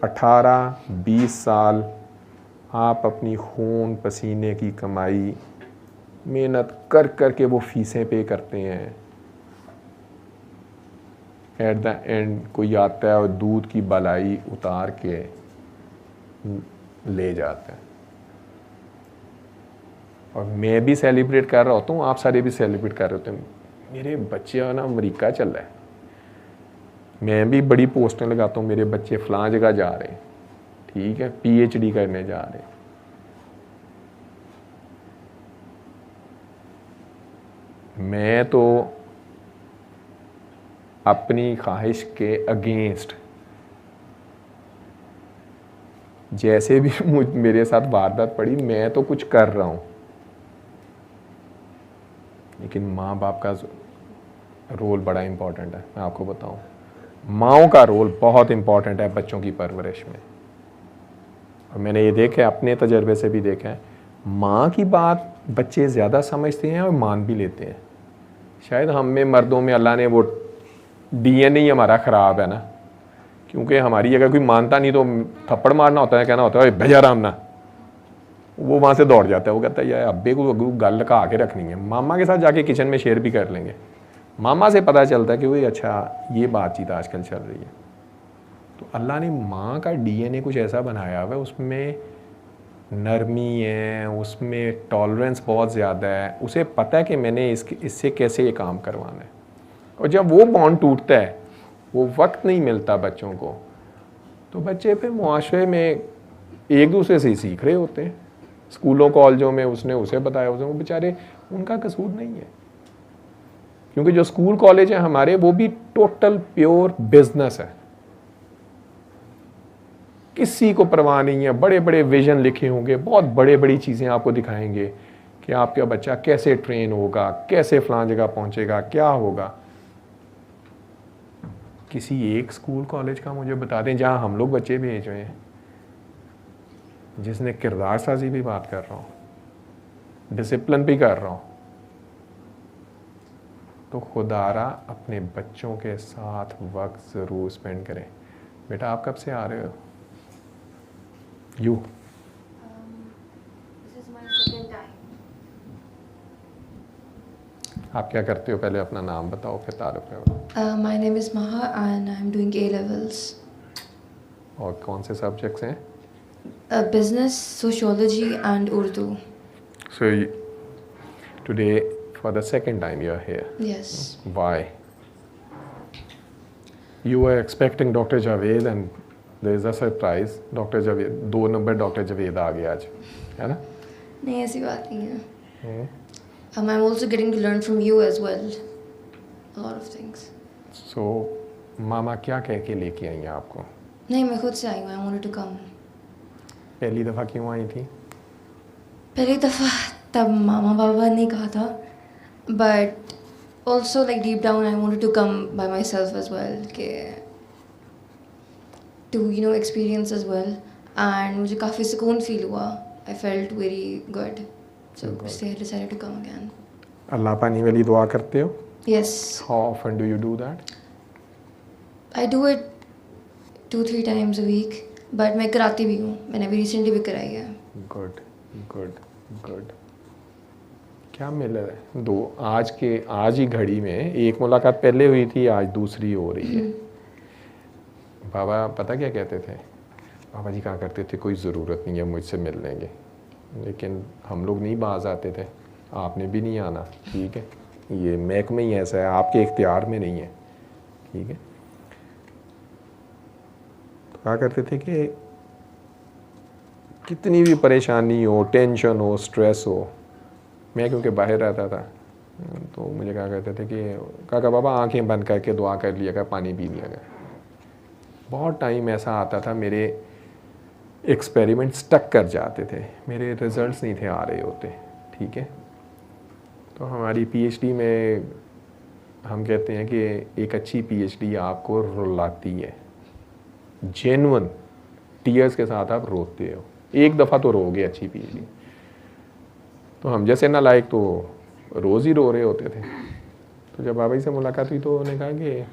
18, 20 साल आप अपनी खून पसीने की कमाई मेहनत कर कर के वो फीसें पे करते हैं। एट द एंड कोई आता है और दूध की बलाई उतार के ले जाता है। और मैं भी सेलिब्रेट कर रहा होता हूँ, आप सारे भी सेलिब्रेट कर रहे होते हैं, मेरे बच्चे ना अमेरिका चल रहा है, मैं भी बड़ी पोस्टें लगाता हूँ, मेरे बच्चे फ़लाँ जगह जा रहे हैं, ठीक है, PhD करने जा रहे हैं। मैं तो अपनी ख्वाहिश के अगेंस्ट, जैसे भी मेरे साथ वारदात पड़ी, मैं तो कुछ कर रहा हूँ, लेकिन माँ बाप का रोल बड़ा इम्पोर्टेंट है। मैं आपको बताऊँ, माँओं का रोल बहुत इम्पोर्टेंट है बच्चों की परवरिश में। और मैंने ये देखा है, अपने तजर्बे से भी देखा है, माँ की बात बच्चे ज़्यादा समझते हैं और मान भी लेते हैं। शायद हम में मर्दों में अल्लाह ने वो DNA ही हमारा ख़राब है ना, क्योंकि हमारी अगर कोई मानता नहीं तो थप्पड़ मारना होता है, कहना होता है भैया राम ना, वो वहाँ से दौड़ जाता है, वो कहता है यार अब्बे को गल लगा के रखनी है। मामा के साथ जाके किचन में शेयर भी कर लेंगे, मामा से पता चलता है कि वही अच्छा ये बातचीत आजकल चल रही है। तो अल्लाह ने माँ का DNA कुछ ऐसा बनाया हुआ है, उसमें नरमी है, उसमें टॉलरेंस बहुत ज़्यादा है, उसे पता है कि मैंने इससे कैसे ये काम करवाना है। और जब वो बॉन्ड टूटता है, वो वक्त नहीं मिलता बच्चों को, तो बच्चे फिर मुआशरे में एक दूसरे से ही सीख रहे होते हैं। स्कूलों कॉलेजों में उसने उसे बताया, उसे, वो बेचारे, उनका कसूर नहीं है, क्योंकि जो स्कूल कॉलेज हैं हमारे, वो भी टोटल प्योर बिजनेस है, किसी को परवाह नहीं है। बड़े बड़े विजन लिखे होंगे, बहुत बड़े बड़ी चीज़ें आपको दिखाएंगे कि आपका बच्चा कैसे ट्रेन होगा, कैसे फलां जगह पहुंचेगा, क्या होगा। किसी एक स्कूल कॉलेज का मुझे बता दें जहां हम लोग बच्चे भेज रहे हैं, जिसने किरदार साजी भी बात कर रहा हूँ, डिसिप्लिन भी कर रहा हूँ, तो खुदारा अपने बच्चों के साथ वक्त ज़रूर स्पेंड करें। बेटा आप कब से आ रहे हो? You. This is my second time. आप क्या करते हो? पहले अपना नाम बताओ, फिर तारुफ करो। My name is Maha and I'm doing A levels. और कौन से सब्जेक्ट्स हैं? Business, sociology and Urdu. So today for the second time you are here. Yes. Why? You were expecting Dr. Javed and there is a surprise. Dr. Javed, 2 नंबर doctor Javed आ गया आज, है ना? नहीं ऐसी बात नहीं है. I'm also getting to learn from you as well. A lot of things. So मामा क्या कह के लेके आई हैं आपको? नहीं मैं खुद से आई हूँ. I wanted to come. पहली दफ़ा क्यों आई थी? पहली दफ़ा तब मामा बाबा ने कहा था, but also like deep down I wanted to come by myself as well, के to experience as well, and मुझे काफ़ी सुकून फील हुआ. I felt very good, so इसलिए I decided to come again. अल्लाह पानी वाली दुआ करते हो? Yes. How often do you do that? I do it 2-3 times a week, but मैं कराती भी हूँ. मैंने अभी recently भी कराई है. Good good good. क्या मिल रहा है? दो आज ही घड़ी में एक मुलाकात पहले हुई थी, आज दूसरी हो रही है. बाबा पता क्या कहते थे? बाबा जी कहा करते थे कोई ज़रूरत नहीं है मुझसे मिलने की, लेकिन हम लोग नहीं बाज आते थे. आपने भी नहीं आना, ठीक है, ये महकमे ही ऐसा है, आपके इख्तियार में नहीं है, ठीक है. तो कहा करते थे कि कितनी भी परेशानी हो, टेंशन हो, स्ट्रेस हो, मैं क्योंकि बाहर रहता था तो मुझे कहा करते थे कि काका बाबा आंखें बंद करके दुआ कर लिया कर, पानी पी लिया कर. बहुत टाइम ऐसा आता था मेरे एक्सपेरिमेंट स्टक कर जाते थे, मेरे रिजल्ट्स नहीं थे आ रहे होते, ठीक है. तो हमारी PhD में हम कहते हैं कि एक अच्छी पीएचडी आपको रुलाती है, जेन्युइन टीयर्स के साथ आप रोते हो, एक दफ़ा तो रोगे अच्छी पीएचडी। तो हम जैसे ना लायक तो रोज़ ही रो रहे होते थे। तो जब बाबा जी से मुलाकात हुई तो उन्होंने कहा कि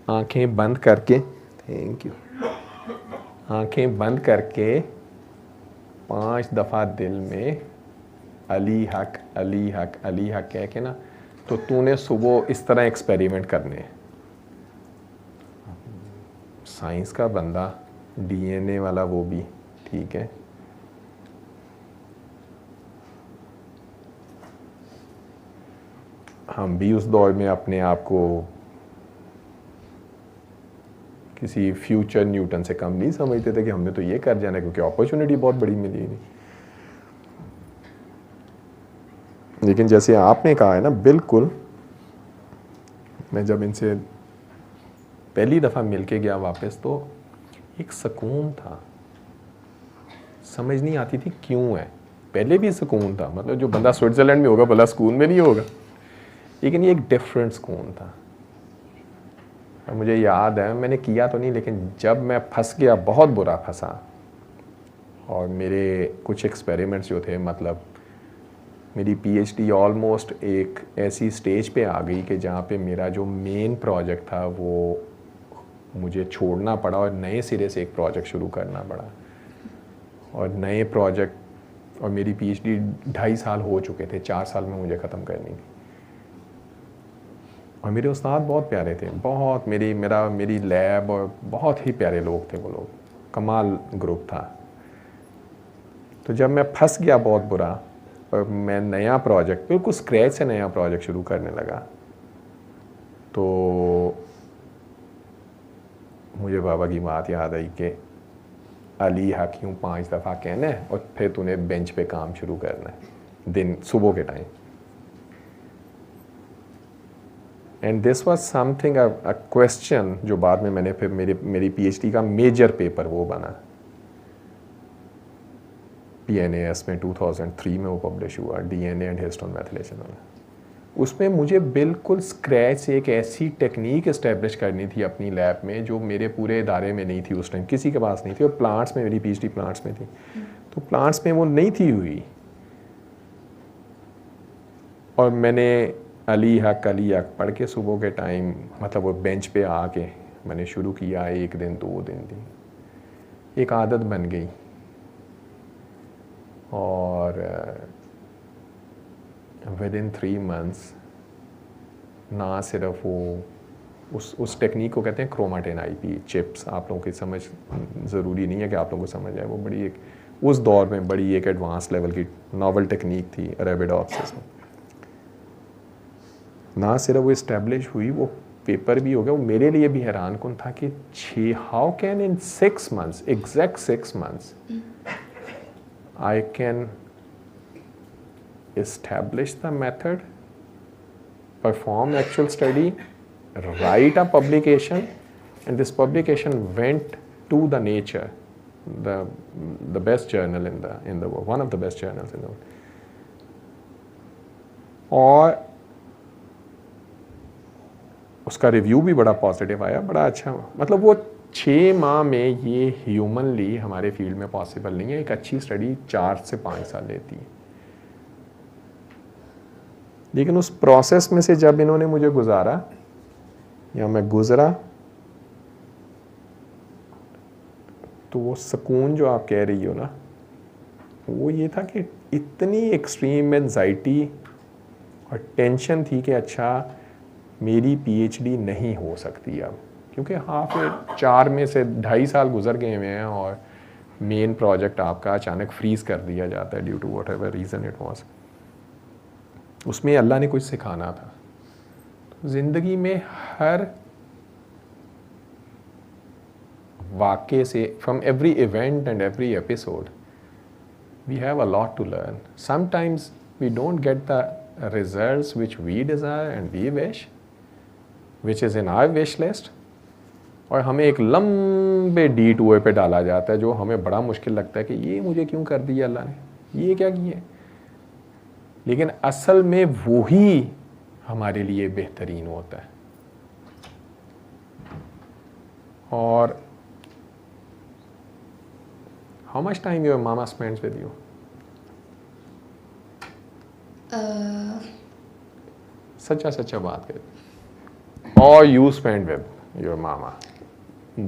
आंखें बंद करके, थैंक यू, आंखें बंद करके 5 दफ़ा दिल में अली हक अली हक अली हक कह के ना, तो तूने सुबह इस तरह एक्सपेरिमेंट करने हैं। साइंस का बंदा, डीएनए वाला वो भी, ठीक है। हम भी उस दौर में अपने आप को किसी फ्यूचर न्यूटन से कम नहीं समझते थे कि हमने तो ये कर जाना, क्योंकि अपॉर्चुनिटी बहुत बड़ी मिली थी। लेकिन जैसे आपने कहा है ना, बिल्कुल, मैं जब इनसे पहली दफ़ा मिलके गया वापस तो एक सुकून था, समझ नहीं आती थी क्यों है। पहले भी सुकून था, मतलब जो बंदा स्विट्ज़रलैंड में होगा भला सुकून में नहीं होगा, लेकिन ये एक डिफरेंट सुकून था। और मुझे याद है, मैंने किया तो नहीं, लेकिन जब मैं फंस गया, बहुत बुरा फंसा, और मेरे कुछ एक्सपेरिमेंट्स जो थे, मतलब मेरी पीएचडी ऑलमोस्ट एक ऐसी स्टेज पे आ गई कि जहाँ पे मेरा जो मेन प्रोजेक्ट था वो मुझे छोड़ना पड़ा और नए सिरे से एक प्रोजेक्ट शुरू करना पड़ा। और नए प्रोजेक्ट, और मेरी पीएचडी 2.5 साल हो चुके थे, 4 साल में मुझे ख़त्म करनी थी। और मेरे उस्ताद बहुत प्यारे थे, बहुत, मेरी लैब, और बहुत ही प्यारे लोग थे वो लोग, कमाल ग्रुप था। तो जब मैं फंस गया बहुत बुरा, और मैं नया प्रोजेक्ट, बिल्कुल स्क्रैच से नया प्रोजेक्ट शुरू करने लगा, तो मुझे बाबा की बात याद आई कि अली हक यूँ 5 दफ़ा कहना है और फिर तूने बेंच पे काम शुरू करना है दिन सुबह के time. And this was something, a question, जो बाद में मैंने फिर मेरी पीएचडी का मेजर पेपर वो बना, PNAS में 2003 में वो पब्लिश हुआ, DNA एंड हिस्टोन मैथिलेशन वाला। उसमें मुझे बिल्कुल स्क्रैच से एक ऐसी टेक्निक इस्टेब्लिश करनी थी अपनी लैब में जो मेरे पूरे इदारे में नहीं थी उस टाइम, किसी के पास नहीं थी। और प्लांट्स में, मेरी पीएचडी प्लांट्स में थी, तो प्लांट्स में वो नहीं थी हुई। और मैंने अली हक पढ़ के सुबह के टाइम, मतलब वो बेंच पे आके मैंने शुरू किया। 1 दिन 2 दिन थी, एक आदत बन गई। और विदिन 3 मंथ्स ना सिर्फ वो उस टेक्निक को कहते हैं क्रोमाटिन आईपी चिप्स, आप लोगों की समझ ज़रूरी नहीं है कि आप लोगों को समझ आए, वो बड़ी एक उस दौर में बड़ी एक एडवांस लेवल की नॉवल टेक्निक थी अरेबिडोप्सिस में। ना सिर्फ वो इस्टेब्लिश हुई, वो पेपर भी हो गया। वो मेरे लिए भी हैरान कुन था कि how can in 6 months, exact 6 months, I can establish the method, perform actual study, write a publication, and this publication went to the Nature, the best journal in the world, one of the best journals in the world. और उसका review भी बड़ा positive आया, बड़ा अच्छा। मतलब वो 6 माह में ये ह्यूमनली हमारे फील्ड में पॉसिबल नहीं है। एक अच्छी स्टडी 4 से 5 साल लेती है। लेकिन उस प्रोसेस में से जब इन्होंने मुझे गुजारा या मैं गुजरा, तो वो सुकून जो आप कह रही हो ना, वो ये था कि इतनी एक्सट्रीम एंजाइटी और टेंशन थी कि अच्छा मेरी पीएचडी नहीं हो सकती अब, क्योंकि हाँ फिर 4 में से 2.5 साल गुजर गए हुए हैं और मेन प्रोजेक्ट आपका अचानक फ्रीज कर दिया जाता है due to whatever reason it was. उसमें अल्लाह ने कुछ सिखाना था। तो ज़िंदगी में हर वाक़े से, from every event and every episode, we have a lot to learn. Sometimes we don't get the results which we desire and we wish, which is in our wish list, और हमें एक लंबे D2A पे डाला जाता है जो हमें बड़ा मुश्किल लगता है कि ये मुझे क्यों कर दिया अल्लाह ने, ये क्या किया। लेकिन असल में वो ही हमारे लिए बेहतरीन होता है। और how much time your mama spends with you? सच्चा सच्चा बात कर। और you spend with your mama,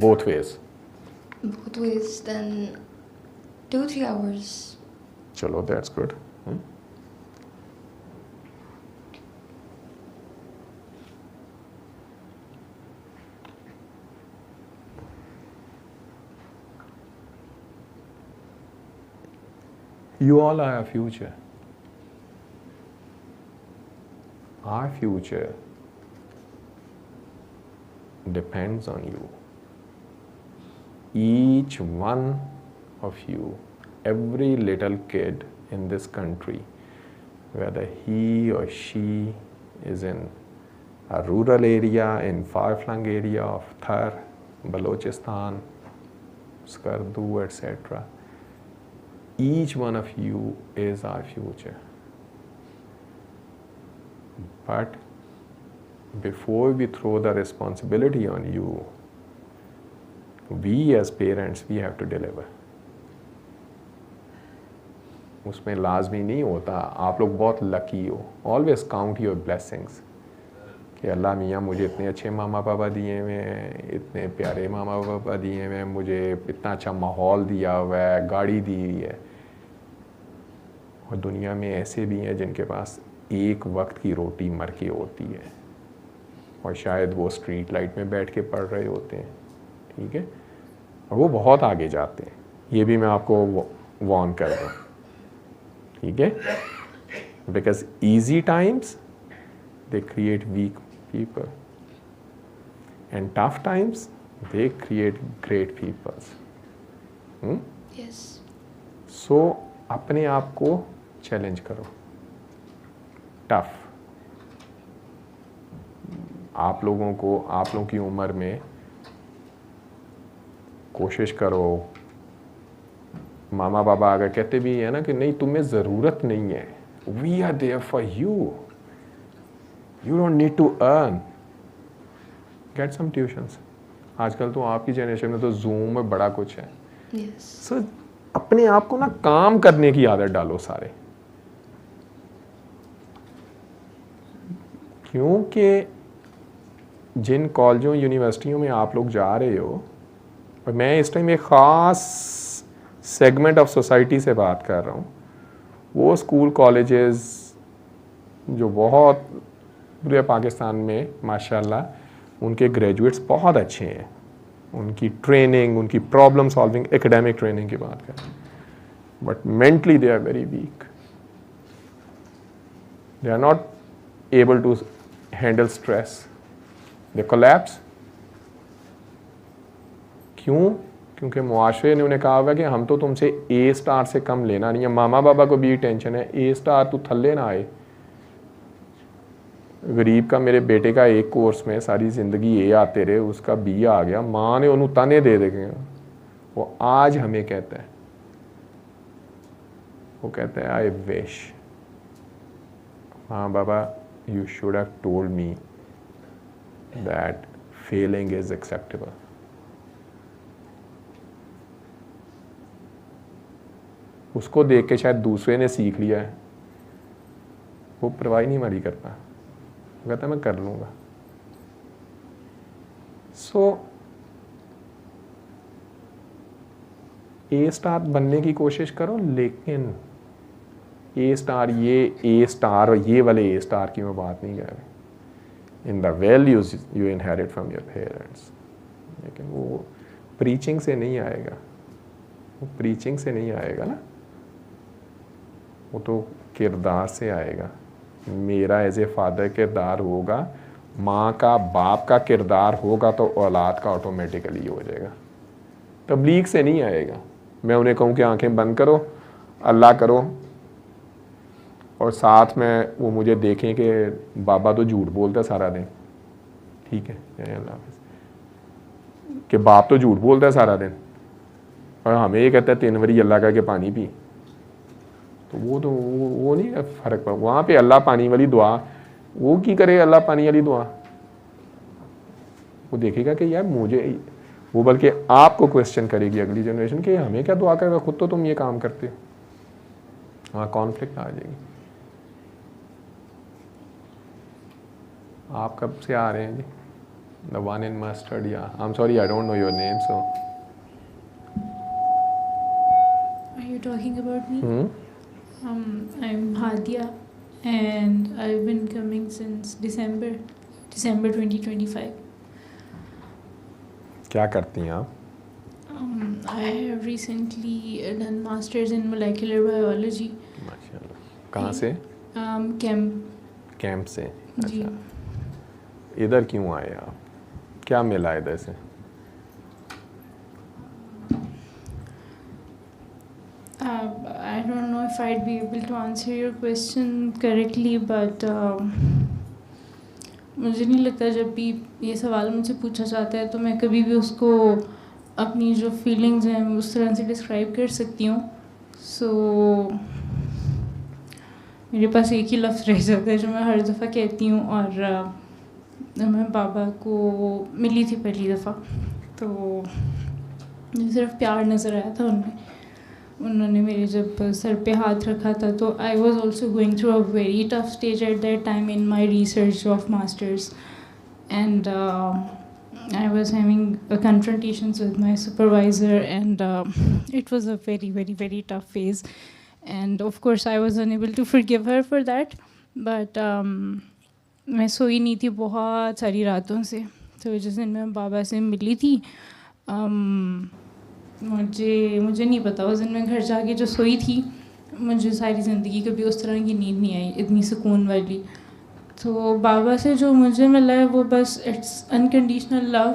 both ways? both ways, then 2-3 hours. चलो, that's good. You all are our future. Our future depends on you. Each one of you, every little kid in this country, whether he or she is in a rural area, in far-flung area of Thar, Balochistan, Skardu, etc., each one of you is our future. But before we throw the responsibility on you, we as parents, we have to deliver. उसमें लाजमी नहीं होता, आप लोग बहुत lucky हो। Always count your blessings कि अल्लाह मियाँ मुझे इतने अच्छे मामा पापा दिए हुए हैं, इतने प्यारे मामा पापा दिए हुए हैं, मुझे इतना अच्छा माहौल दिया हुआ है, गाड़ी दी हुई है। और दुनिया में ऐसे भी हैं जिनके पास एक वक्त की रोटी मर के होती है और शायद वो स्ट्रीट लाइट में बैठ के पढ़ रहे होते हैं, ठीक है, और वो बहुत आगे जाते हैं। ये भी मैं आपको वार्न कर दूँ, ठीक है, because easy times they create weak people and tough times they create great peoples. Yes. So अपने आप को चैलेंज करो, टफ। आप लोगों की उम्र में कोशिश करो, मामा बाबा अगर कहते भी है ना कि नहीं तुम्हें ज़रूरत नहीं है, we are there for you, you don't need to earn, get some tuitions. आजकल तो आपकी जनरेशन में तो जूम में बड़ा कुछ है। Yes. सो अपने आप को ना काम करने की आदत डालो सारे, क्योंकि जिन कॉलेजों यूनिवर्सिटियों में आप लोग जा रहे हो, और मैं इस टाइम एक ख़ास सेगमेंट ऑफ सोसाइटी से बात कर रहा हूँ, वो स्कूल कॉलेजेस जो बहुत पूरे पाकिस्तान में माशाल्लाह उनके ग्रेजुएट्स बहुत अच्छे हैं, उनकी ट्रेनिंग, उनकी प्रॉब्लम सॉल्विंग एकेडमिक ट्रेनिंग की बात करें, but mentally they are very weak, they are not able to handle stress, they collapse. क्यों? क्योंकि मुआशरे ने उन्हें कहा हुआ कि हम तो तुमसे ए स्टार से कम लेना नहीं है। मामा बाबा को भी टेंशन है, ए स्टार तू थल्ले ना आए। गरीब का, मेरे बेटे का एक कोर्स में सारी ज़िंदगी ए आते रहे, उसका बी आ गया, माँ ने उन्होंने ताने दे देंगे। वो आज हमें कहता है, वो कहता है आई विश हाँ बाबा you should have told me that failing is acceptable. उसको देख के शायद दूसरे ने सीख लिया है, वो परवाह नहीं हमारी करता, वो कहता है मैं कर लूँगा। सो ए स्टार बनने की कोशिश करो, लेकिन ए स्टार ये वाले ए स्टार की मैं बात नहीं कर रही, in the values you inherit from your parents. लेकिन वो प्रीचिंग से नहीं आएगा, वो प्रीचिंग से नहीं आएगा ना, वो तो किरदार से आएगा। मेरा एज ए फादर किरदार होगा, माँ का बाप का किरदार होगा, तो औलाद का ऑटोमेटिकली हो जाएगा। तबलीग से नहीं आएगा। मैं उन्हें कहूँ कि आंखें बंद करो, अल्लाह करो, और साथ में वो मुझे देखें कि बाबा तो झूठ बोलता है सारा दिन, ठीक है अल्लाह हाफ़िज़, कि बाप तो झूठ बोलता है सारा दिन और हमें ये कहता है 3 बारी अल्लाह का के पानी पी, तो वो नहीं फ़र्क पड़ा। वहाँ पे अल्लाह पानी वाली दुआ वो की करे, अल्लाह पानी वाली दुआ वो देखेगा कि यार मुझे वो, बल्कि आपको क्वेश्चन करेगी अगली जनरेशन कि हमें क्या दुआ करेगा, खुद तो तुम ये काम करते हो। वहाँ कॉन्फ्लिक्ट आ जाएगी। आप कब से आ रहे हैं जी? द वन इन मस्टर्ड, या I am sorry I don't know your name, so Are you talking about me? I'm Hadia, and I've been coming since December 2025. क्या करती हैं आप? I have recently done masters in molecular biology. माशाल्लाह। कहाँ से? Camp से। जी। अच्छा, इधर क्यों आए आप? क्या मिला इधर से? I don't know if I'd be able to answer your question correctly, but मुझे नहीं लगता जब भी ये सवाल मुझसे पूछा जाता है तो मैं कभी भी उसको अपनी जो फीलिंग्स हैं उस तरह से डिस्क्राइब कर सकती हूँ। सो मेरे पास एक ही लफ्ज़ रह जाता है जो मैं हर दफ़ा कहती हूँ, और मैं बाबा को मिली थी पहली दफ़ा तो मुझे सिर्फ प्यार नज़र आया था उनमें। उन्होंने मेरे जब सर पे हाथ रखा था तो I was also going through a very tough stage at that time in my research of masters, and I was having confrontations with my supervisor, and it was a very, very, very tough phase. And of course, I was unable to forgive her for that. But मैं सोई नहीं थी बहुत सारी रातों से। तो जिस दिन मैं बाबा से मिली थी, मुझे नहीं पता उस दिन मैं घर जाके जो सोई थी, मुझे सारी ज़िंदगी कभी उस तरह की नींद नहीं आई, इतनी सुकून वाली। तो बाबा से जो मुझे मिला है वो बस इट्स अनकंडीशनल लव।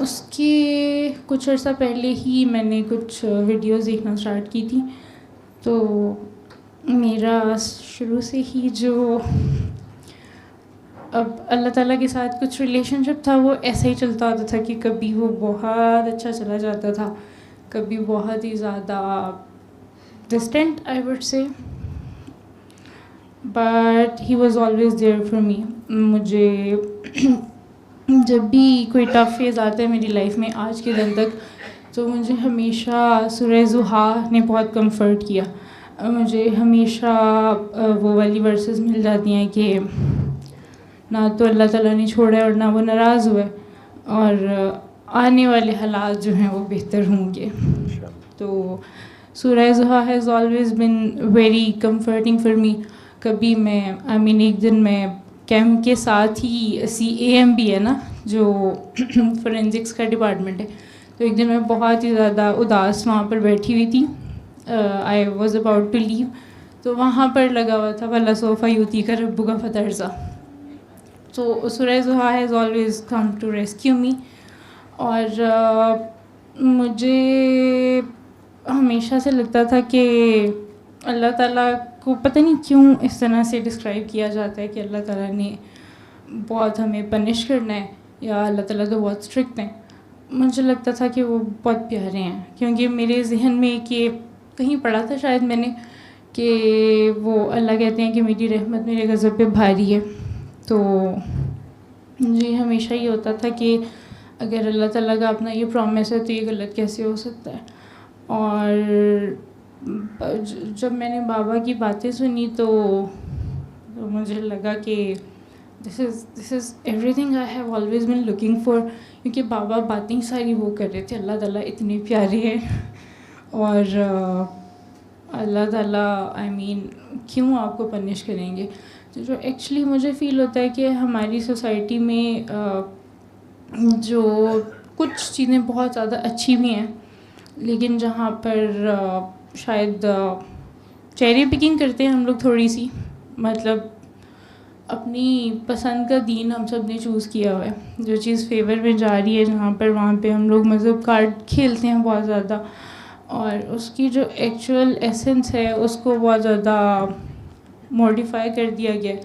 उसके कुछ अर्सा पहले ही मैंने कुछ वीडियोस देखना स्टार्ट की थी, तो मेरा शुरू से ही जो अब अल्लाह ताला के साथ कुछ रिलेशनशिप था वो ऐसे ही चलता होता था कि कभी वो बहुत अच्छा चला जाता था, कभी बहुत ही ज़्यादा distant I would say, but he was always there for me. मुझे जब भी कोई टफ फेज़ आता है मेरी लाइफ में आज के दिन तक, तो मुझे हमेशा सूरह ज़ुहा ने बहुत कंफर्ट किया। मुझे हमेशा वो वाली वर्सेस मिल जाती हैं कि ना तो अल्लाह ताला ने छोड़ा है और ना वो नाराज़ हुआ है, और आने वाले हालात जो हैं वो बेहतर होंगे। तो सूरह ज़ुहा has always been very comforting for me. कभी मैं एक दिन मैं कैंप के साथ ही CAM भी है ना, जो फोरेंसिक्स का डिपार्टमेंट है, तो एक दिन मैं बहुत ही ज़्यादा उदास वहाँ पर बैठी हुई थी। I was about to leave, तो वहाँ पर लगा हुआ था वल्ला सोफ़ा यूती का रब्बु का फतरज़ा। तो सूरह ज़ुहा has always come to rescue me. और मुझे हमेशा से लगता था कि अल्लाह ताला को पता नहीं क्यों इस तरह से डिस्क्राइब किया जाता है कि अल्लाह ताला ने बहुत हमें पनिश करना है, या अल्लाह ताला तो बहुत स्ट्रिक्ट हैं। मुझे लगता था कि वो बहुत प्यारे हैं, क्योंकि मेरे जहन में कि कहीं पढ़ा था शायद मैंने कि वो अल्लाह कहते हैं कि मेरी रहमत मेरे गज़ब पे भारी है। तो मुझे हमेशा ये होता था कि अगर अल्लाह ताला का अपना ये प्रॉमिस है तो ये गलत कैसे हो सकता है। और जब मैंने बाबा की बातें सुनी तो मुझे लगा कि this is everything I have always been looking for, क्योंकि बाबा बातें सारी वो कर रहे थे अल्लाह ताला इतने प्यारे हैं, और अल्लाह ताला क्यों आपको पनिश करेंगे। तो जो एक्चुअली मुझे फ़ील होता है कि हमारी सोसाइटी में जो कुछ चीज़ें बहुत ज़्यादा अच्छी भी हैं, लेकिन जहाँ पर शायद चेरी पिकिंग करते हैं हम लोग थोड़ी सी, मतलब अपनी पसंद का दीन हम सब ने चूज़ किया हुआ है, जो चीज़ फेवर में जा रही है जहाँ पर वहाँ पे हम लोग मज़हब कार्ड खेलते हैं बहुत ज़्यादा, और उसकी जो एक्चुअल एसेंस है उसको बहुत ज़्यादा मॉडिफाई कर दिया गया।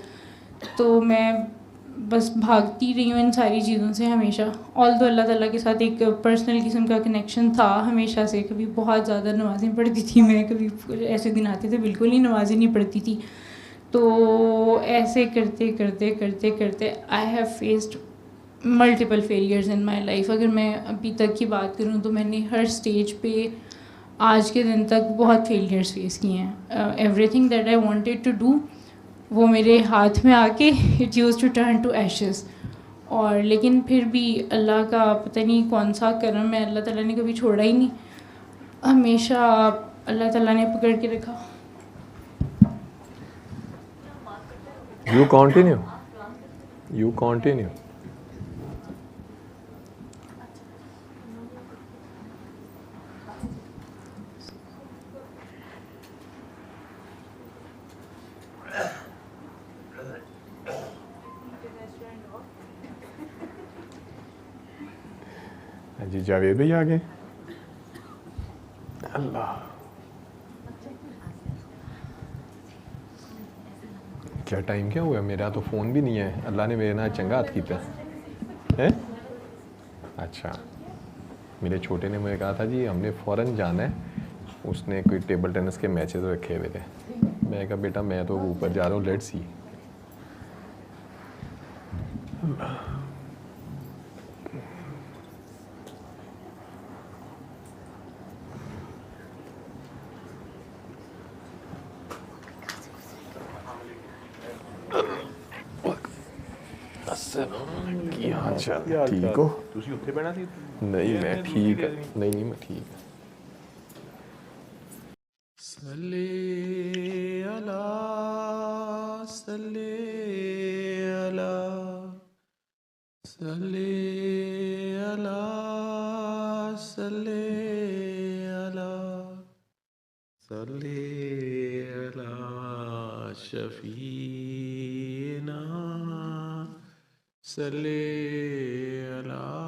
तो मैं बस भागती रही हूँ इन सारी चीज़ों से हमेशा। ऑल तो अल्लाह ताला के साथ एक पर्सनल किस्म का कनेक्शन था हमेशा से। कभी बहुत ज़्यादा नमाज़ें पढ़ती थी मैं, कभी कुछ ऐसे दिन आते थे बिल्कुल ही नमाज़ें नहीं पढ़ती थी। तो ऐसे करते करते करते करते I have faced multiple failures in my life. अगर मैं अभी तक की बात करूँ तो मैंने हर स्टेज पे आज के दिन तक बहुत फेलियर्स फेस किए हैं। Everything that I wanted to do वो मेरे हाथ में आके it use to turn to ashes. और लेकिन फिर भी अल्लाह का पता नहीं कौन सा करम है, अल्लाह ताला ने कभी छोड़ा ही नहीं, हमेशा अल्लाह ताला ने पकड़ के रखा। You continue. You continue. हाँ जी, जावेद भाई आ गए। अल्लाह, क्या टाइम क्या हुआ? मेरा तो फ़ोन भी नहीं है। अल्लाह ने मेरे नाल चंगा हाथ किया है। अच्छा, मेरे छोटे ने मुझे कहा था जी हमने फ़ौरन जाना है, उसने कोई टेबल टेनिस के मैचेस रखे हुए थे। मैं कहा बेटा मैं तो ऊपर जा रहा हूँ, लेट्स सी। ਕੀ ਹਾਲ ਚਾਲ? ਠੀਕ ਹੋ? ਤੁਸੀਂ ਉੱਥੇ ਬਹਿਣਾ ਸੀ? ਨਹੀਂ ਮੈਂ ਠੀਕ ਹੈ। ਨਹੀਂ ਨਹੀਂ ਮੈਂ ਠੀਕ ਹਾਂ। ਸੱਲੇ ਅਲਾ ਸੱਲੇ ਅਲਾ ਸੱਲੇ ਅਲਾ ਸੱਲੇ ਅਲਾ ਸੱਲੇ ਅਲਾ ਸ਼ਫੀਨਾ सल्ले अला